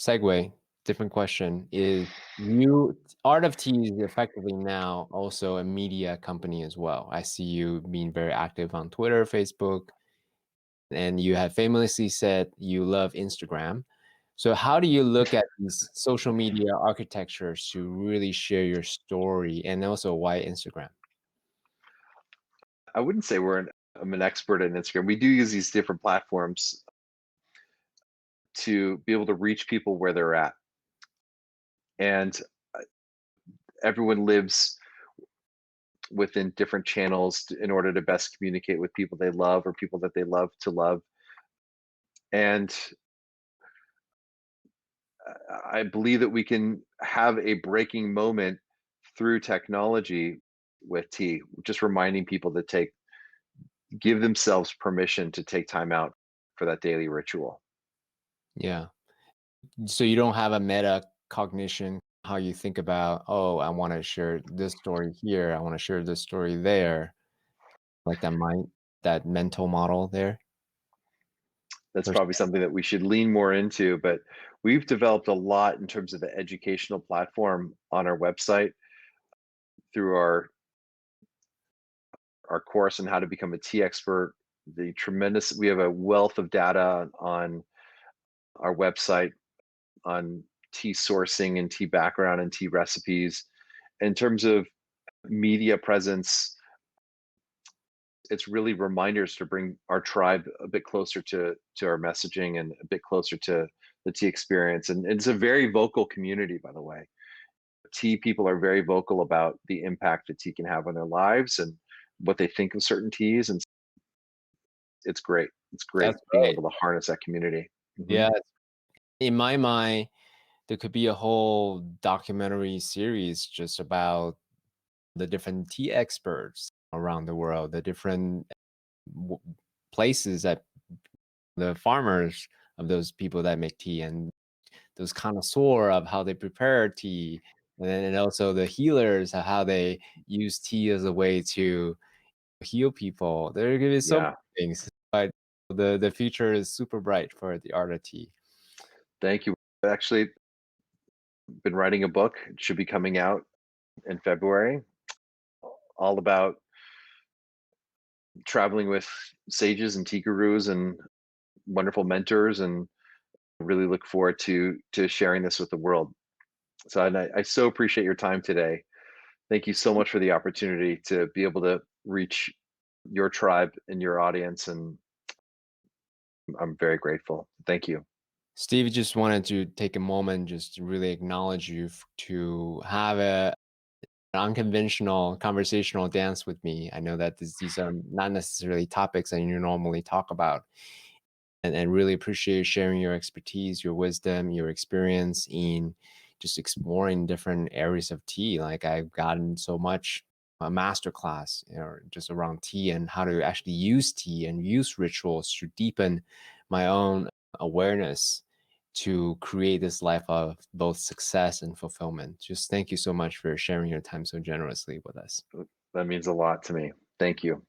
Segue, different question is, you Art of Tea is effectively now also a media company as well. I see you being very active on Twitter, Facebook, and you have famously said you love Instagram. So how do you look at these social media architectures to really share your story, and also why Instagram? I wouldn't say I'm an expert in Instagram. We do use these different platforms to be able to reach people where they're at. And everyone lives within different channels in order to best communicate with people they love or people that they love to love. And I believe that we can have a breaking moment through technology with tea, just reminding people to give themselves permission to take time out for that daily ritual. Yeah. So you don't have a meta cognition, how you think about, oh, I want to share this story here, I want to share this story there, like that mental model there. That's Per probably se. something that we should lean more into, but we've developed a lot in terms of the educational platform on our website through our course on how to become a tea expert. We have a wealth of data on our website on tea sourcing and tea background and tea recipes. In terms of media presence, it's really reminders to bring our tribe a bit closer to our messaging and a bit closer to the tea experience. And it's a very vocal community, by the way. Tea people are very vocal about the impact that tea can have on their lives and what they think of certain teas. And it's great. It's great That's being great. able to harness that community. Yeah. In my mind, there could be a whole documentary series just about the different tea experts around the world, the different w- places that the farmers of those people that make tea, and those connoisseur of how they prepare tea, and also the healers of how they use tea as a way to heal people. There could be so Yeah. many things, but the future is super bright for the art of tea. Thank you. Actually, been writing a book. It should be coming out in February, all about traveling with sages and tea gurus and wonderful mentors, and really look forward to sharing this with the world. So and I so appreciate your time today. Thank you so much for the opportunity to be able to reach your tribe and your audience, and I'm very grateful. Thank you. Steve, just wanted to take a moment just to really acknowledge you to have an unconventional conversational dance with me. I know that these are not necessarily topics that you normally talk about, and really appreciate you sharing your expertise, your wisdom, your experience in just exploring different areas of tea. Like, I've gotten so much a master class, just around tea and how to actually use tea and use rituals to deepen my own awareness to create this life of both success and fulfillment. Just thank you so much for sharing your time so generously with us. That means a lot to me. Thank you.